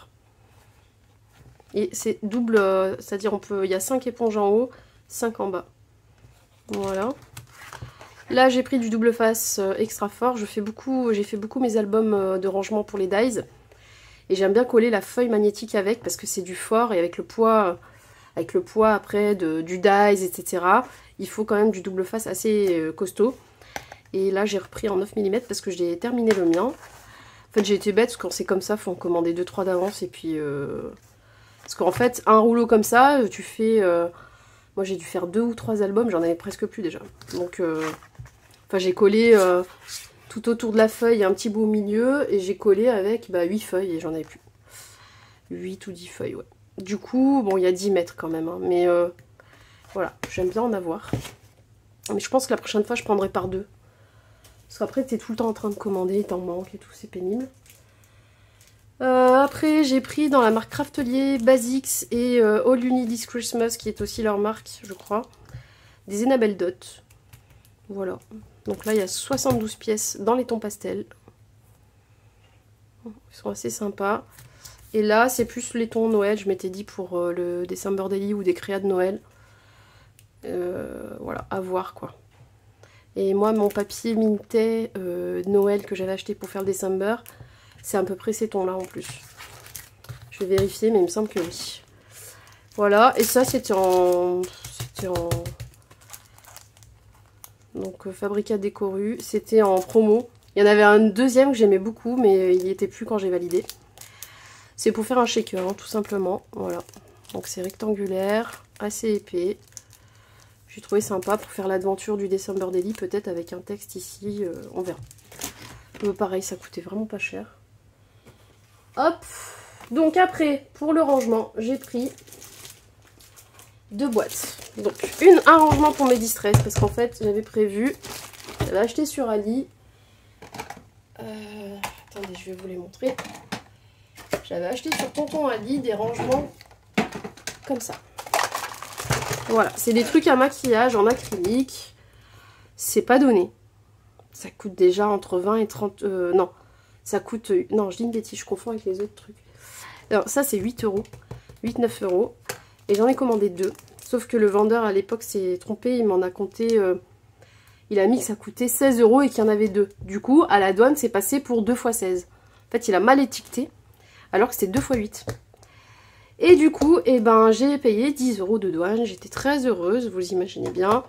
Et c'est double, c'est-à-dire il y a 5 éponges en haut, 5 en bas. Voilà. Là, j'ai pris du double face extra fort. J'ai fait beaucoup mes albums de rangement pour les dies. Et j'aime bien coller la feuille magnétique avec parce que c'est du fort et avec le poids après du dies, etc. Il faut quand même du double face assez costaud. Et là, j'ai repris en 9 mm parce que j'ai terminé le mien. En fait, j'ai été bête parce que quand c'est comme ça, il faut en commander 2-3 d'avance. Et puis, parce qu'en fait, un rouleau comme ça, tu fais... moi, j'ai dû faire 2 ou 3 albums, j'en avais presque plus déjà. Donc, enfin, j'ai collé tout autour de la feuille, un petit bout au milieu, et j'ai collé avec 8 feuilles, et j'en avais plus. 8 ou 10 feuilles, ouais. Du coup, bon, il y a 10 mètres quand même, hein, mais voilà, j'aime bien en avoir. Mais je pense que la prochaine fois, je prendrai par 2. Parce qu'après, t'es tout le temps en train de commander, t'en manques et tout, c'est pénible. Après, j'ai pris dans la marque Craftelier, Basics et All You Need Is Christmas, qui est aussi leur marque, je crois, des Enamel Dot. Voilà. Donc là, il y a 72 pièces dans les tons pastels. Ils sont assez sympas. Et là, c'est plus les tons Noël. Je m'étais dit pour le December Daily ou des créas de Noël. Voilà, à voir quoi. Et moi, mon papier Minté Noël que j'avais acheté pour faire le December, c'est à peu près ces tons-là en plus. Je vais vérifier, mais il me semble que oui. Voilà, et ça c'était en... Donc Fabrica Décoru, c'était en promo. Il y en avait un deuxième que j'aimais beaucoup, mais il n'y était plus quand j'ai validé. C'est pour faire un shaker, hein, tout simplement. Voilà. Donc c'est rectangulaire, assez épais. J'ai trouvé sympa pour faire l'aventure du December Daily, peut-être avec un texte ici, on verra. Pareil, ça coûtait vraiment pas cher. Hop. Donc après, pour le rangement, j'ai pris 2 boîtes. Donc un rangement pour mes distress, parce qu'en fait, j'avais prévu, j'avais acheté sur Ali. Attendez, je vais vous les montrer. J'avais acheté sur Tonton Ali des rangements comme ça. Voilà, c'est des trucs à maquillage en acrylique. C'est pas donné. Ça coûte déjà entre 20 et 30... non, ça coûte... Non, je dis une bêtise, je confonds avec les autres trucs. Alors ça, c'est 8 €. 8-9 €. Et j'en ai commandé 2. Sauf que le vendeur, à l'époque, s'est trompé. Il m'en a compté... il a mis que ça coûtait 16 € et qu'il y en avait 2. Du coup, à la douane, c'est passé pour 2 x 16. En fait, il a mal étiqueté. Alors que c'était 2 x 8. Et du coup, eh ben, j'ai payé 10 € de douane. J'étais très heureuse, vous imaginez bien.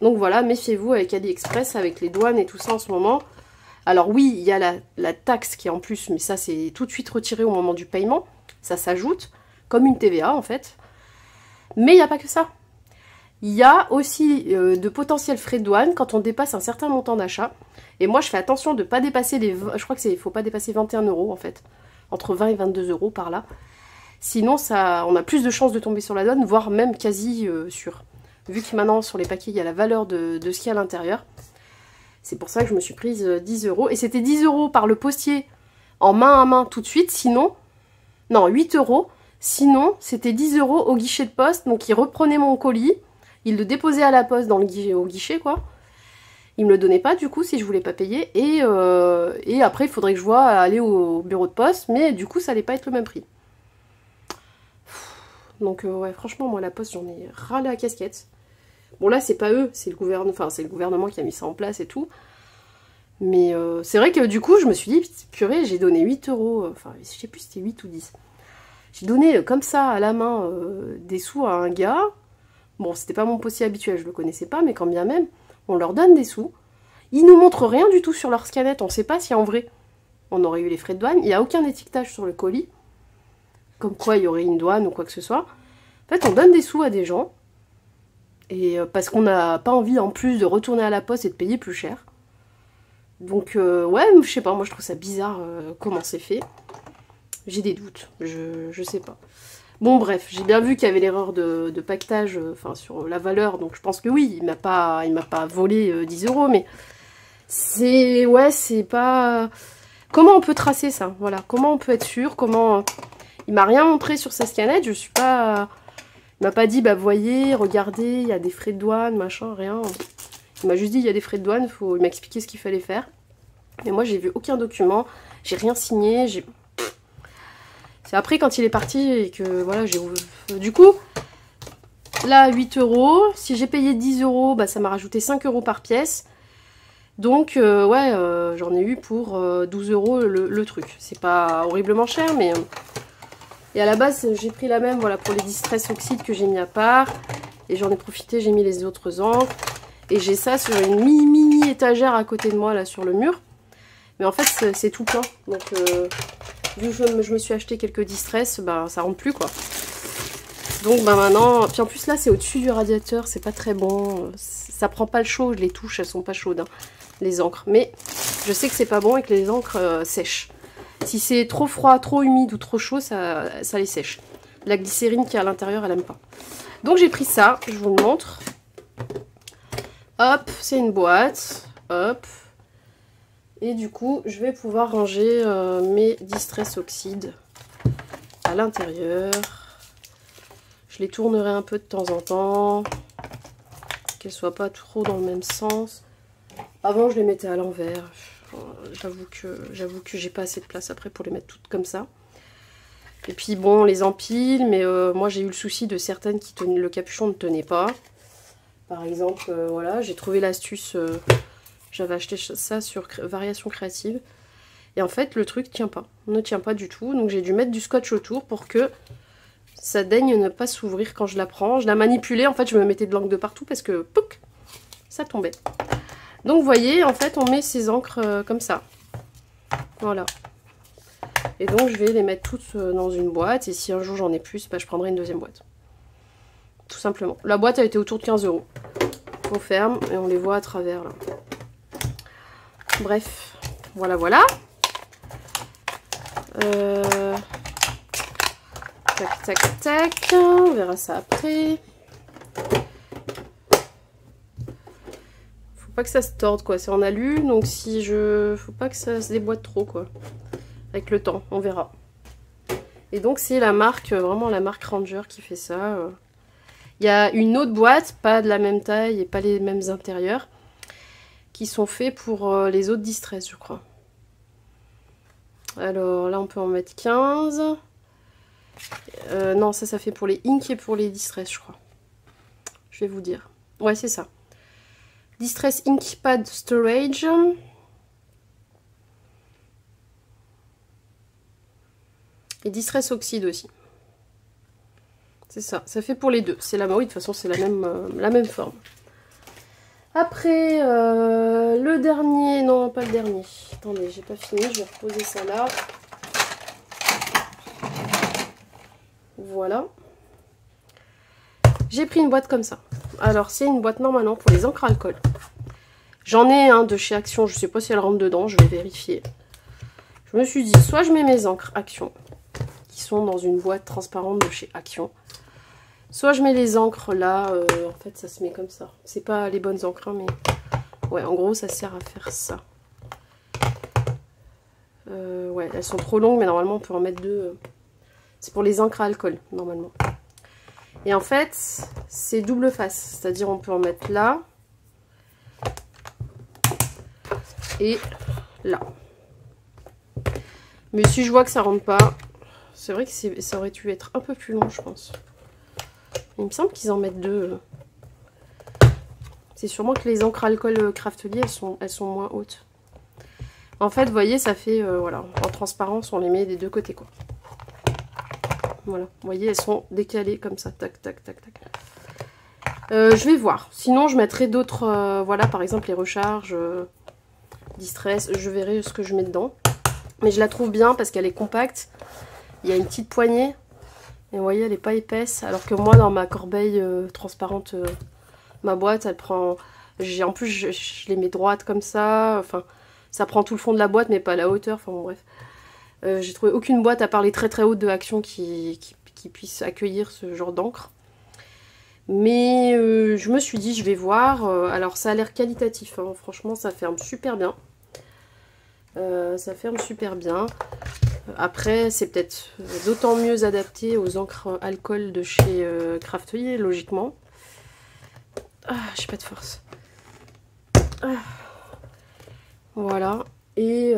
Donc voilà, méfiez-vous avec AliExpress, avec les douanes et tout ça en ce moment. Alors oui, il y a la taxe qui est en plus, mais ça c'est tout de suite retiré au moment du paiement. Ça s'ajoute, comme une TVA en fait. Mais il n'y a pas que ça. Il y a aussi de potentiels frais de douane quand on dépasse un certain montant d'achat. Et moi je fais attention de ne pas dépasser les... Je crois qu'il ne faut pas dépasser 21 € en fait. Entre 20 et 22 € par là. Sinon, on a plus de chances de tomber sur la douane, voire même quasi sûr. Vu que maintenant, sur les paquets, il y a la valeur de ce qu'il y a à l'intérieur. C'est pour ça que je me suis prise 10 €. Et c'était 10 € par le postier en main à main tout de suite. Sinon, non, 8 €. Sinon, c'était 10 € au guichet de poste. Donc, il reprenait mon colis. Il le déposait à la poste au guichet, quoi. Il me le donnait pas, du coup, si je voulais pas payer. Et après, il faudrait que je voie aller au bureau de poste. Mais du coup, ça allait pas être le même prix. Donc ouais, franchement, moi la poste, j'en ai ras la casquette. Bon là, c'est pas eux, c'est le gouvernement, enfin c'est le gouvernement qui a mis ça en place et tout. Mais c'est vrai que du coup, je me suis dit, purée, j'ai donné 8 €, enfin je sais plus si c'était 8 ou 10. J'ai donné comme ça à la main des sous à un gars. Bon, c'était pas mon postier habituel, je le connaissais pas, mais quand bien même, on leur donne des sous. Ils nous montrent rien du tout sur leur scanette, on sait pas si en vrai on aurait eu les frais de douane. Il n'y a aucun étiquetage sur le colis. Comme quoi il y aurait une douane ou quoi que ce soit. En fait, on donne des sous à des gens. Et parce qu'on n'a pas envie en plus de retourner à la poste et de payer plus cher. Donc ouais, je sais pas, moi je trouve ça bizarre comment c'est fait. J'ai des doutes, je sais pas. Bon bref, j'ai bien vu qu'il y avait l'erreur de paquetage, enfin sur la valeur, donc je pense que oui, il m'a pas volé 10 €, mais c'est... Ouais, c'est pas... Comment on peut tracer ça? Voilà, comment on peut être sûr? Comment... Il m'a rien montré sur sa scanette, je suis pas... Il m'a pas dit, bah voyez, regardez, il y a des frais de douane, machin, rien. Il m'a juste dit, il y a des frais de douane, il m'a expliqué ce qu'il fallait faire. Mais moi, j'ai vu aucun document, j'ai rien signé, c'est après quand il est parti et que, voilà, j'ai... Du coup, là, 8 €, si j'ai payé 10 €, bah ça m'a rajouté 5 € par pièce. Donc, ouais, j'en ai eu pour 12 € le truc. C'est pas horriblement cher, mais... Et à la base, j'ai pris la même, voilà, pour les Distress Oxyde que j'ai mis à part. Et j'en ai profité, j'ai mis les autres encres. Et j'ai ça sur une mini étagère à côté de moi, là, sur le mur. Mais en fait, c'est tout plein. Donc, vu que je me suis acheté quelques Distress, bah, ça rentre plus, quoi. Donc, bah, maintenant... Puis en plus, là, c'est au-dessus du radiateur, c'est pas très bon. Ça prend pas le chaud, les touches, elles sont pas chaudes, hein, les encres. Mais je sais que c'est pas bon et que les encres sèchent. Si c'est trop froid, trop humide ou trop chaud, ça les sèche. La glycérine qui est à l'intérieur, elle aime pas. Donc j'ai pris ça, je vous le montre. Hop, c'est une boîte. Hop. Et du coup, je vais pouvoir ranger mes Distress Oxyde à l'intérieur. Je les tournerai un peu de temps en temps. Qu'elles soient pas trop dans le même sens. Avant, je les mettais à l'envers. J'avoue que j'ai pas assez de place après pour les mettre toutes comme ça. Et puis bon, on les empile, mais moi j'ai eu le souci de certaines qui tenaient, le capuchon ne tenait pas. Par exemple, voilà, j'ai trouvé l'astuce, j'avais acheté ça sur Variation Créative. Et en fait, le truc ne tient pas du tout. Donc j'ai dû mettre du scotch autour pour que ça daigne ne pas s'ouvrir quand je la prends. Je la manipulais, en fait, je me mettais de l'encre de partout parce que, pouc, ça tombait. Donc vous voyez, en fait, on met ces encres comme ça. Voilà. Et donc je vais les mettre toutes dans une boîte. Et si un jour j'en ai plus, bah, je prendrai une deuxième boîte. Tout simplement. La boîte a été autour de 15 €. On ferme et on les voit à travers là. Bref, voilà, voilà. Tac, tac, tac. On verra ça après. Faut pas que ça se torde, quoi. C'est en alu, donc si je... Faut pas que ça se déboîte trop, quoi. Avec le temps, on verra. Et donc c'est la marque, vraiment la marque Ranger qui fait ça. Il y a une autre boîte, pas de la même taille et pas les mêmes intérieurs, qui sont faits pour les autres Distress, je crois. Alors là, on peut en mettre 15. Non, ça fait pour les Ink et pour les Distress, je crois. Je vais vous dire. Ouais, c'est ça. Distress Ink Pad Storage. Et Distress Oxide aussi. C'est ça, ça fait pour les deux. C'est la oui, de toute façon, c'est la même forme. Après, le dernier, non, pas le dernier. Attendez, j'ai pas fini, je vais reposer ça là. Voilà. J'ai pris une boîte comme ça. Alors, c'est une boîte normalement pour les encres alcool. J'en ai un de chez Action, je sais pas si elle rentre dedans, je vais vérifier. Je me suis dit, soit je mets mes encres Action, qui sont dans une boîte transparente de chez Action. Soit je mets les encres là, en fait ça se met comme ça. C'est pas les bonnes encres, hein, mais ouais, en gros ça sert à faire ça. Ouais, elles sont trop longues, mais normalement on peut en mettre deux. C'est pour les encres à alcool, normalement. Et en fait, c'est double face, c'est-à-dire on peut en mettre là et là. Mais si je vois que ça rentre pas, c'est vrai que ça aurait dû être un peu plus long, je pense. Il me semble qu'ils en mettent deux. C'est sûrement que les encres alcool Craftelier, elles sont moins hautes. En fait, vous voyez, ça fait, voilà, en transparence, on les met des deux côtés, quoi. Voilà, vous voyez, elles sont décalées comme ça, tac, tac, tac, tac. Je vais voir. Sinon, je mettrai d'autres, voilà, par exemple, les recharges, Distress, je verrai ce que je mets dedans. Mais je la trouve bien parce qu'elle est compacte. Il y a une petite poignée. Et vous voyez, elle n'est pas épaisse. Alors que moi, dans ma corbeille transparente, ma boîte, elle prend... En plus, je les mets droites comme ça. Enfin, ça prend tout le fond de la boîte, mais pas à la hauteur. Enfin, bon, bref. J'ai trouvé aucune boîte, à part les très très hautes de Action, qui puisse accueillir ce genre d'encre. Mais je me suis dit, je vais voir. Alors, ça a l'air qualitatif. Hein. Franchement, ça ferme super bien. Ça ferme super bien. Après, c'est peut-être d'autant mieux adapté aux encres alcool de chez Craftelier, logiquement. Ah, j'ai pas de force. Ah. Voilà. Et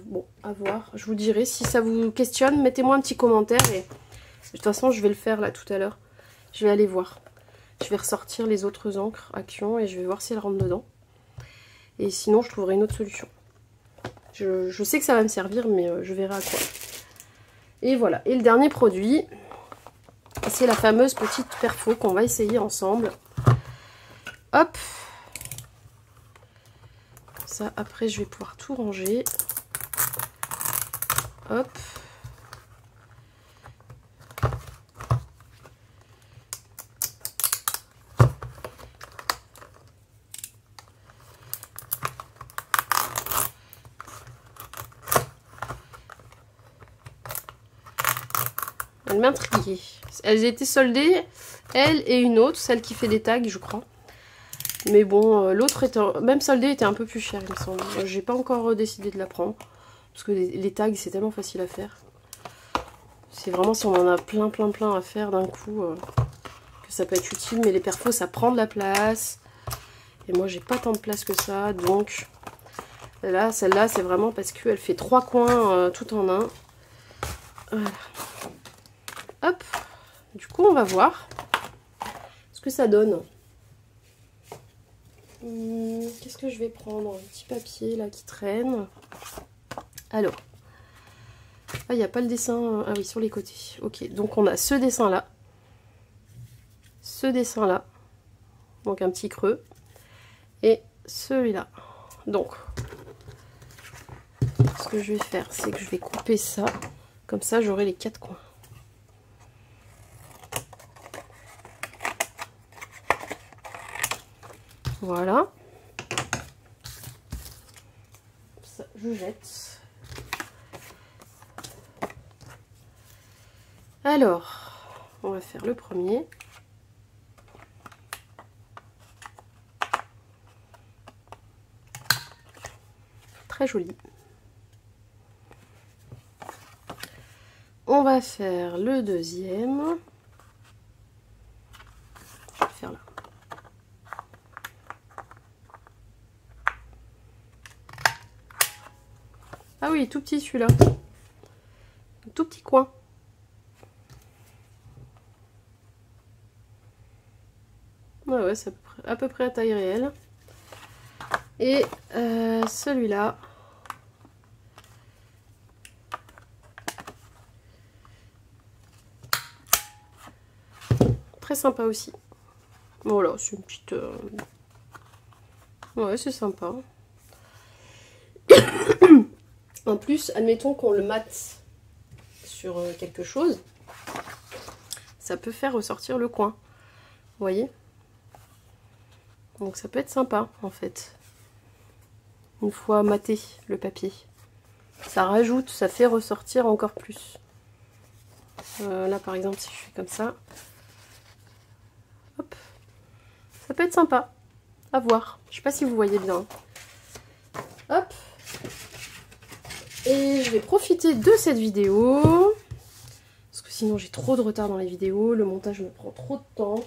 bon, à voir. Je vous dirai si ça vous questionne. Mettez-moi un petit commentaire. Et de toute façon, je vais le faire là tout à l'heure. Je vais aller voir. Je vais ressortir les autres encres Action et je vais voir si elles rentrent dedans. Et sinon, je trouverai une autre solution. Je sais que ça va me servir, mais je verrai à quoi. Et voilà. Et le dernier produit, c'est la fameuse petite perfo qu'on va essayer ensemble. Hop. Ça, après, je vais pouvoir tout ranger. Hop. Elle m'intriguait. Elles étaient soldées, elle et une autre, celle qui fait des tags, je crois. Mais bon, l'autre, même soldée, était un peu plus chère, il me semble. J'ai pas encore décidé de la prendre. Parce que les tags, c'est tellement facile à faire. C'est vraiment si on en a plein à faire d'un coup, que ça peut être utile. Mais les perfos, ça prend de la place. Et moi, j'ai pas tant de place que ça. Donc, là, celle-là, c'est vraiment parce qu'elle fait 3 coins tout en un. Voilà. hop, du coup on va voir ce que ça donne. Qu'est-ce que je vais prendre? Un petit papier là qui traîne. Alors, ah, il n'y a pas le dessin. Ah oui, sur les côtés. Ok, donc on a ce dessin là. Ce dessin là. Donc un petit creux. Et celui-là. Donc, ce que je vais faire, c'est que je vais couper ça. Comme ça, j'aurai les 4 coins. Voilà. Ça, je jette. Alors, on va faire le premier. Très joli. On va faire le deuxième. Je vais faire là. Ah oui, tout petit celui-là. Tout petit coin. Ouais, ouais, c'est à peu près à taille réelle. Et celui-là. Très sympa aussi. Voilà, c'est une petite... Ouais, c'est sympa. En plus, admettons qu'on le mate sur quelque chose, ça peut faire ressortir le coin. Vous voyez? Donc ça peut être sympa en fait. Une fois maté le papier. Ça rajoute, ça fait ressortir encore plus. Là par exemple, si je fais comme ça, hop, ça peut être sympa à voir. Je sais pas si vous voyez bien. Hop. Et je vais profiter de cette vidéo, parce que sinon j'ai trop de retard dans les vidéos, le montage me prend trop de temps.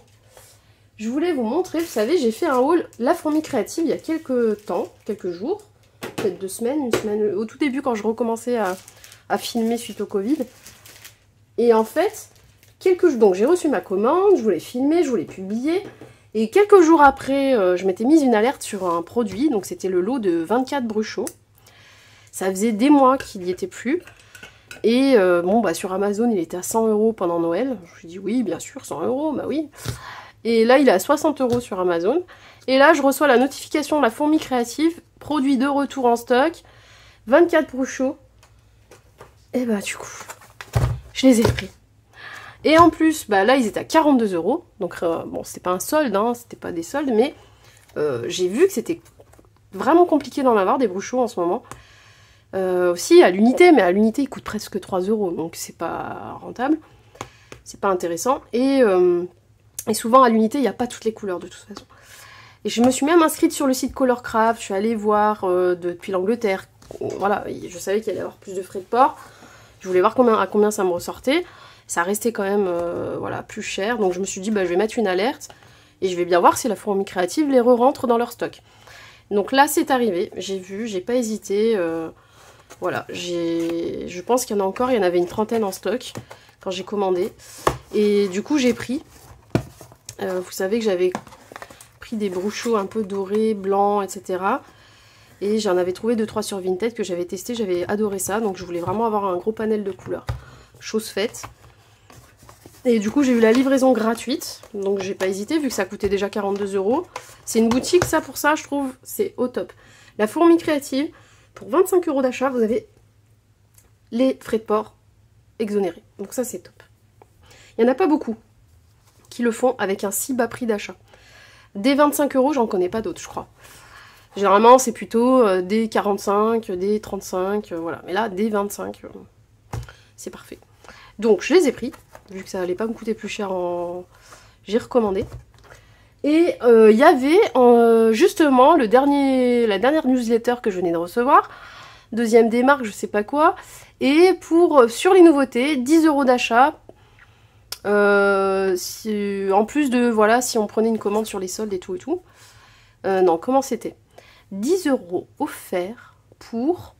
Je voulais vous montrer, vous savez, j'ai fait un haul La Fourmi Créative il y a quelques temps, quelques jours, peut-être 2 semaines, une semaine, au tout début quand je recommençais à filmer suite au Covid. Et en fait, donc j'ai reçu ma commande, je voulais filmer, je voulais publier. Et quelques jours après, je m'étais mise une alerte sur un produit, donc c'était le lot de 24 bruchots. Ça faisait des mois qu'il n'y était plus. Et bon, bah sur Amazon, il était à 100 € pendant Noël. Je lui ai dit oui, bien sûr, 100 €, bah oui. Et là, il est à 60 € sur Amazon. Et là, je reçois la notification de La Fourmi Créative, produit de retour en stock, 24 bruchots. Et bah du coup, je les ai pris. Et en plus, bah là, ils étaient à 42 €. Donc bon, c'était pas un solde, hein, c'était pas des soldes, mais j'ai vu que c'était vraiment compliqué d'en avoir des bruchots en ce moment. Aussi à l'unité, mais à l'unité il coûte presque 3 €, donc c'est pas rentable, c'est pas intéressant. Et souvent à l'unité il n'y a pas toutes les couleurs de toute façon. Et je me suis même inscrite sur le site Colorcraft, je suis allée voir depuis l'Angleterre, voilà, je savais qu'il allait y avoir plus de frais de port, je voulais voir à combien ça me ressortait, ça restait quand même voilà, plus cher, donc je me suis dit bah, je vais mettre une alerte et je vais bien voir si La Fourmi Créative les re-rentre dans leur stock. Donc là c'est arrivé, j'ai vu, j'ai pas hésité. Voilà, je pense qu'il y en a encore, il y en avait une trentaine en stock quand j'ai commandé. Et du coup j'ai pris, vous savez que j'avais pris des bruchots un peu dorés, blancs, etc. Et j'en avais trouvé 2-3 sur Vinted que j'avais testé, j'avais adoré ça. Donc je voulais vraiment avoir un gros panel de couleurs. Chose faite. Et du coup j'ai eu la livraison gratuite, donc j'ai pas hésité vu que ça coûtait déjà 42 €. C'est une boutique ça pour ça, je trouve, c'est au top. La Fourmi Créative. Pour 25 € d'achat, vous avez les frais de port exonérés. Donc ça, c'est top. Il n'y en a pas beaucoup qui le font avec un si bas prix d'achat. Dès 25 €, j'en connais pas d'autres, je crois. Généralement, c'est plutôt des 45, des 35, voilà. Mais là, dès 25, c'est parfait. Donc, je les ai pris, vu que ça allait pas me coûter plus cher j'ai recommandé. Et il y avait justement la dernière newsletter que je venais de recevoir, deuxième démarque, je sais pas quoi, et sur les nouveautés, 10 € d'achat, en plus de, voilà, si on prenait une commande sur les soldes et tout et tout. Non, comment c'était? 10 € offerts pour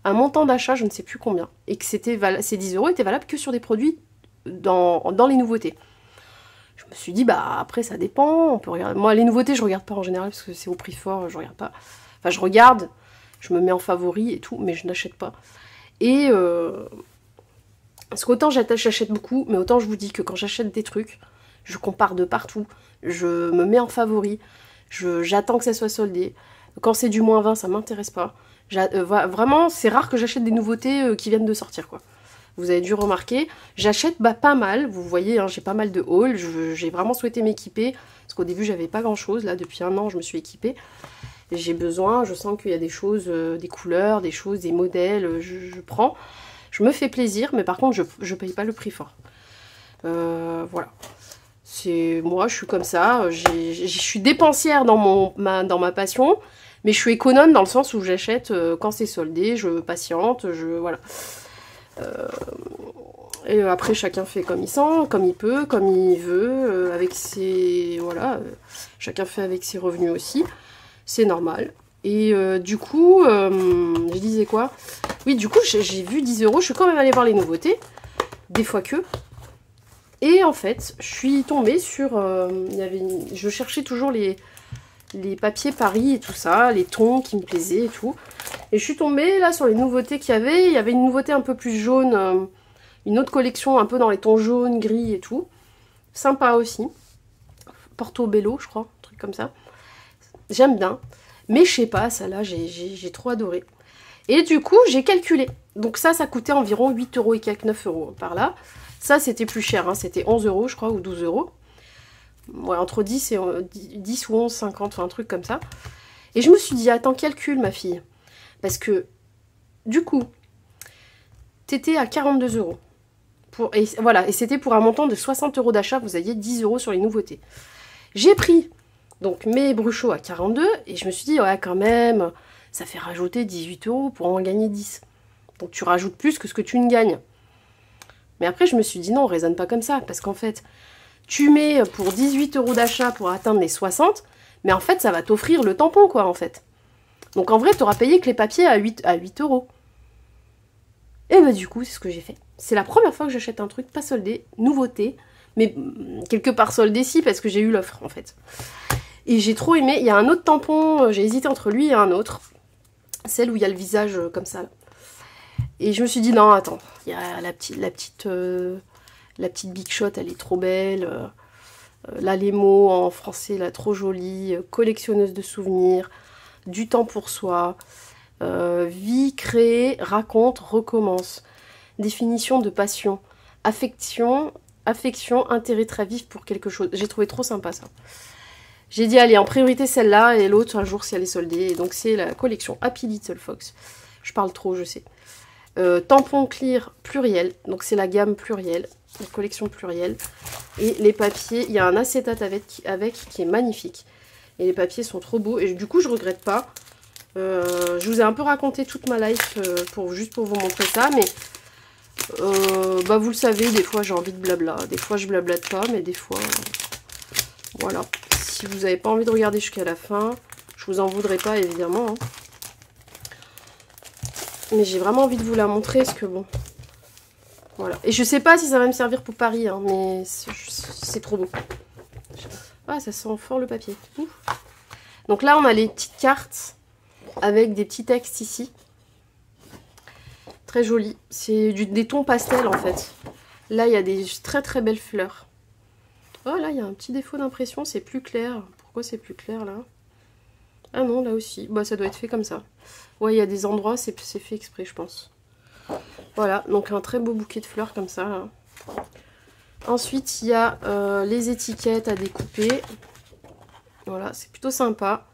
un montant d'achat, je ne sais plus combien, et que ces 10 € étaient valables que sur des produits dans les nouveautés. Je me suis dit, bah après ça dépend, on peut regarder. Moi les nouveautés je regarde pas en général parce que c'est au prix fort, je regarde pas. Enfin je regarde, je me mets en favori et tout, mais je n'achète pas. Et parce qu'autant j'achète beaucoup, mais autant je vous dis que quand j'achète des trucs, je compare de partout, je me mets en favori, j'attends que ça soit soldé. Quand c'est du -20, ça m'intéresse pas. Vraiment, c'est rare que j'achète des nouveautés qui viennent de sortir, quoi. Vous avez dû remarquer, j'achète pas mal, vous voyez, hein, j'ai pas mal de hauls, j'ai vraiment souhaité m'équiper, parce qu'au début j'avais pas grand chose, là depuis un an je me suis équipée. J'ai besoin, je sens qu'il y a des choses, des couleurs, des choses, des modèles, je prends. Je me fais plaisir, mais par contre je paye pas le prix fort. Voilà. Moi, je suis comme ça, je suis dépensière dans ma passion, mais je suis économe dans le sens où j'achète quand c'est soldé, je patiente, voilà. Et après, chacun fait comme il sent, comme il peut, comme il veut, avec ses... Voilà, chacun fait avec ses revenus aussi, c'est normal. Et du coup, je disais quoi? Oui, du coup, j'ai vu 10 €, je suis quand même allée voir les nouveautés, des fois que... Et en fait, je suis tombée sur... je cherchais toujours les papiers Paris et tout ça, les tons qui me plaisaient et tout. Et je suis tombée là sur les nouveautés qu'il y avait. Il y avait une nouveauté un peu plus jaune, une autre collection un peu dans les tons jaunes, gris et tout. Sympa aussi. Portobello, je crois, un truc comme ça. J'aime bien. Mais je sais pas, ça là, j'ai trop adoré. Et du coup, j'ai calculé. Donc ça coûtait environ 8 € et quelques, 9 € par là. Ça, c'était plus cher, hein. C'était 11 € je crois, ou 12 €. Ouais, entre 10 ou 11,50, enfin un truc comme ça. Et je me suis dit, attends, calcule ma fille. Parce que, du coup, t'étais à 42 €. Et voilà, et c'était pour un montant de 60 € d'achat, vous aviez 10 € sur les nouveautés. J'ai pris donc mes Bruchot à 42, et je me suis dit, ouais, quand même, ça fait rajouter 18 € pour en gagner 10. Donc tu rajoutes plus que ce que tu ne gagnes. Mais après, je me suis dit, non, on raisonne pas comme ça, parce qu'en fait, tu mets pour 18 € d'achat pour atteindre les 60, mais en fait, ça va t'offrir le tampon, quoi, en fait. Donc en vrai, tu auras payé que les papiers à 8 €. Et bah du coup, c'est ce que j'ai fait. C'est la première fois que j'achète un truc pas soldé, nouveauté, mais quelque part soldé si, parce que j'ai eu l'offre, en fait. Et j'ai trop aimé. Il y a un autre tampon, j'ai hésité entre lui et un autre. Celle où il y a le visage comme ça, là. Et je me suis dit, non, attends, il y a la petite Big Shot, elle est trop belle. Là, les mots en français, là, trop jolie. Collectionneuse de souvenirs. Du temps pour soi. Vie créée, raconte, recommence. Définition de passion. Affection, intérêt très vif pour quelque chose. J'ai trouvé trop sympa ça. J'ai dit, allez, en priorité celle-là, et l'autre, un jour, si elle est soldée. Et donc, c'est la collection Happy Little Fox. Je parle trop, je sais. Tampon clear pluriel, donc c'est la gamme pluriel, la collection pluriel. Et les papiers, il y a un acétate avec qui est magnifique. Et les papiers sont trop beaux, et du coup, je regrette pas. Je vous ai un peu raconté toute ma life, juste pour vous montrer ça, mais... bah vous le savez, des fois j'ai envie de blabla, des fois je blablate pas, mais des fois... voilà. Si vous n'avez pas envie de regarder jusqu'à la fin, je vous en voudrais pas, évidemment, hein. Mais j'ai vraiment envie de vous la montrer, parce que bon... Voilà. Et je sais pas si ça va me servir pour Paris, hein, mais c'est trop beau. Ah, ça sent fort le papier. Ouf. Donc là, on a les petites cartes avec des petits textes ici. Très joli. C'est des tons pastels, en fait. Là, il y a des très très belles fleurs. Oh, là, il y a un petit défaut d'impression, c'est plus clair. Pourquoi c'est plus clair, là? Ah non, là aussi. Bah, ça doit être fait comme ça. Ouais, il y a des endroits, c'est fait exprès, je pense. Voilà, donc un très beau bouquet de fleurs comme ça, là. Ensuite, il y a les étiquettes à découper. Voilà, c'est plutôt sympa.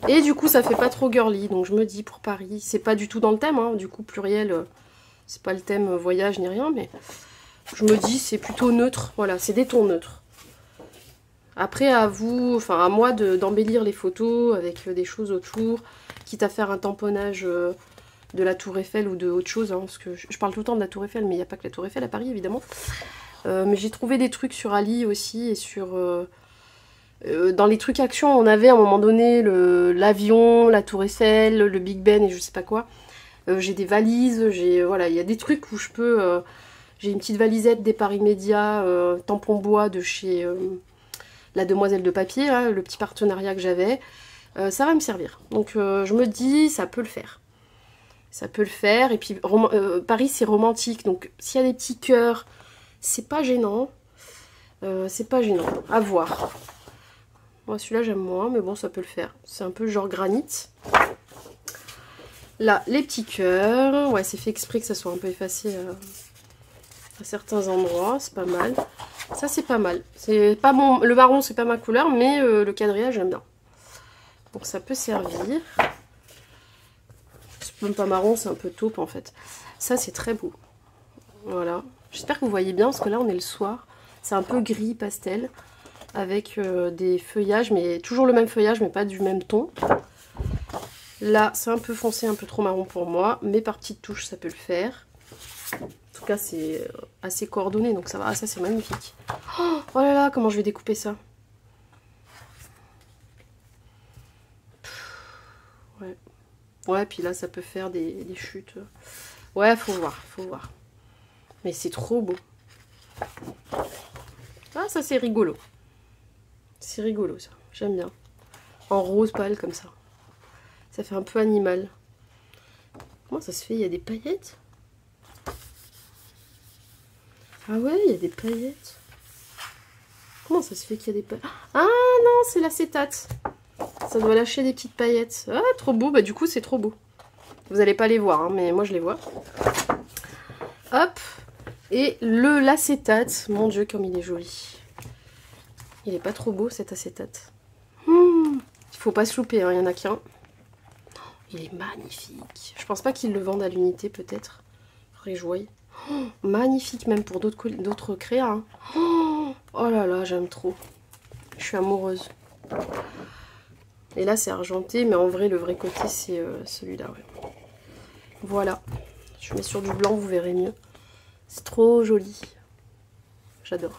Et du coup, ça fait pas trop girly. Donc je me dis, pour Paris, c'est pas du tout dans le thème, hein. Du coup, pluriel, c'est pas le thème voyage ni rien, mais je me dis, c'est plutôt neutre. Voilà, c'est des tons neutres. Après, à vous, enfin à moi d'embellir les photos avec des choses autour, quitte à faire un tamponnage de la Tour Eiffel ou de autre chose, hein, parce que je parle tout le temps de la Tour Eiffel, mais il n'y a pas que la Tour Eiffel à Paris, évidemment. Mais j'ai trouvé des trucs sur Ali aussi, et sur... dans les trucs action, on avait à un moment donné l'avion, la Tour Eiffel, le Big Ben et je sais pas quoi. J'ai des valises, voilà, il y a des trucs où je peux... J'ai une petite valisette des Paris Média tampon bois de chez la Demoiselle de Papier, là, le petit partenariat que j'avais. Ça va me servir. Donc je me dis, ça peut le faire. Ça peut le faire. Et puis Paris, c'est romantique. Donc s'il y a des petits cœurs, c'est pas gênant. C'est pas gênant. À voir. Moi, celui-là, j'aime moins, mais bon, ça peut le faire. C'est un peu genre granit. Là, les petits cœurs. Ouais, c'est fait exprès que ça soit un peu effacé à certains endroits. C'est pas mal. Ça, c'est pas mal. C'est pas bon. Le marron, c'est pas ma couleur, mais le quadrillage, j'aime bien. Donc, ça peut servir. C'est même pas marron, c'est un peu taupe, en fait. Ça, c'est très beau. Voilà. J'espère que vous voyez bien, parce que là, on est le soir. C'est un peu gris pastel, avec des feuillages, mais toujours le même feuillage, mais pas du même ton. Là, c'est un peu foncé, un peu trop marron pour moi, mais par petites touches, ça peut le faire. En tout cas, c'est assez coordonné, donc ça va. Ah, ça, c'est magnifique. Oh là là, comment je vais découper ça? Ouais. Ouais, puis là, ça peut faire des chutes. Ouais, faut voir, faut voir. Mais c'est trop beau. Ah, ça, c'est rigolo. C'est rigolo, ça. J'aime bien. En rose pâle, comme ça. Ça fait un peu animal. Comment ça se fait? Il y a des paillettes? Ah ouais, il y a des paillettes. Comment ça se fait qu'il y a des paillettes? Ah non, c'est l'acétate. Ça doit lâcher des petites paillettes. Ah, trop beau. Bah du coup, c'est trop beau. Vous n'allez pas les voir, hein, mais moi, je les vois. Hop. Et l'acétate. Mon Dieu, comme il est joli. Il est pas trop beau, cet acétate. Il faut pas se louper, hein, il y en a qu'un. Il est magnifique. Je pense pas qu'ils le vendent à l'unité, peut-être. Faudrait que je voie. Oh, magnifique, même pour d'autres créas. Hein. Oh là là, j'aime trop. Je suis amoureuse. Et là, c'est argenté, mais en vrai, le vrai côté, c'est celui-là. Ouais. Voilà. Je mets sur du blanc, vous verrez mieux. C'est trop joli. J'adore.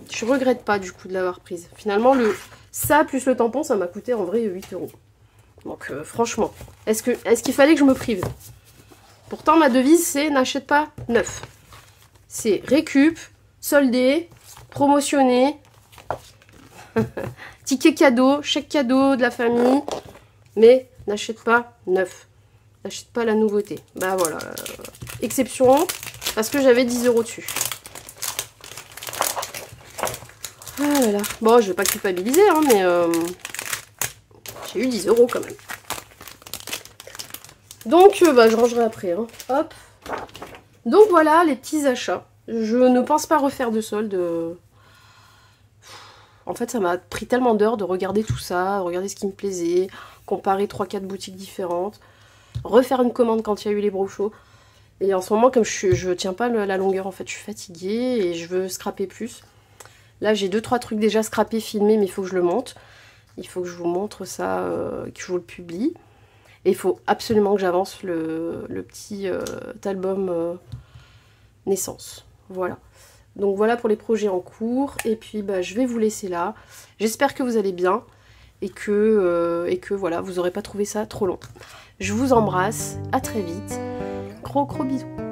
Je regrette pas, du coup, de l'avoir prise. Finalement, ça plus le tampon, ça m'a coûté en vrai 8 €. Donc franchement, est-ce qu'il fallait que je me prive? Pourtant ma devise c'est n'achète pas neuf. C'est récup, soldé, promotionné, ticket cadeau, chèque cadeau de la famille, mais n'achète pas neuf. N'achète pas la nouveauté. Bah voilà, exception, parce que j'avais 10 € dessus. Ah là là. Bon, je vais pas culpabiliser, hein, mais j'ai eu 10 € quand même. Donc, bah, je rangerai après. Hein. Hop. Donc voilà, les petits achats. Je ne pense pas refaire de solde. En fait, ça m'a pris tellement d'heures de regarder tout ça, regarder ce qui me plaisait, comparer 3-4 boutiques différentes, refaire une commande quand il y a eu les brochos. Et en ce moment, comme je tiens pas la longueur, en fait, je suis fatiguée et je veux scraper plus. Là, j'ai 2-3 trucs déjà scrapés, filmés, mais il faut que je le monte. Il faut que je vous montre ça, que je vous le publie. Et il faut absolument que j'avance le petit album naissance. Voilà. Donc voilà pour les projets en cours. Et puis bah, je vais vous laisser là. J'espère que vous allez bien. Et que voilà, vous n'aurez pas trouvé ça trop long. Je vous embrasse. À très vite. Gros bisous.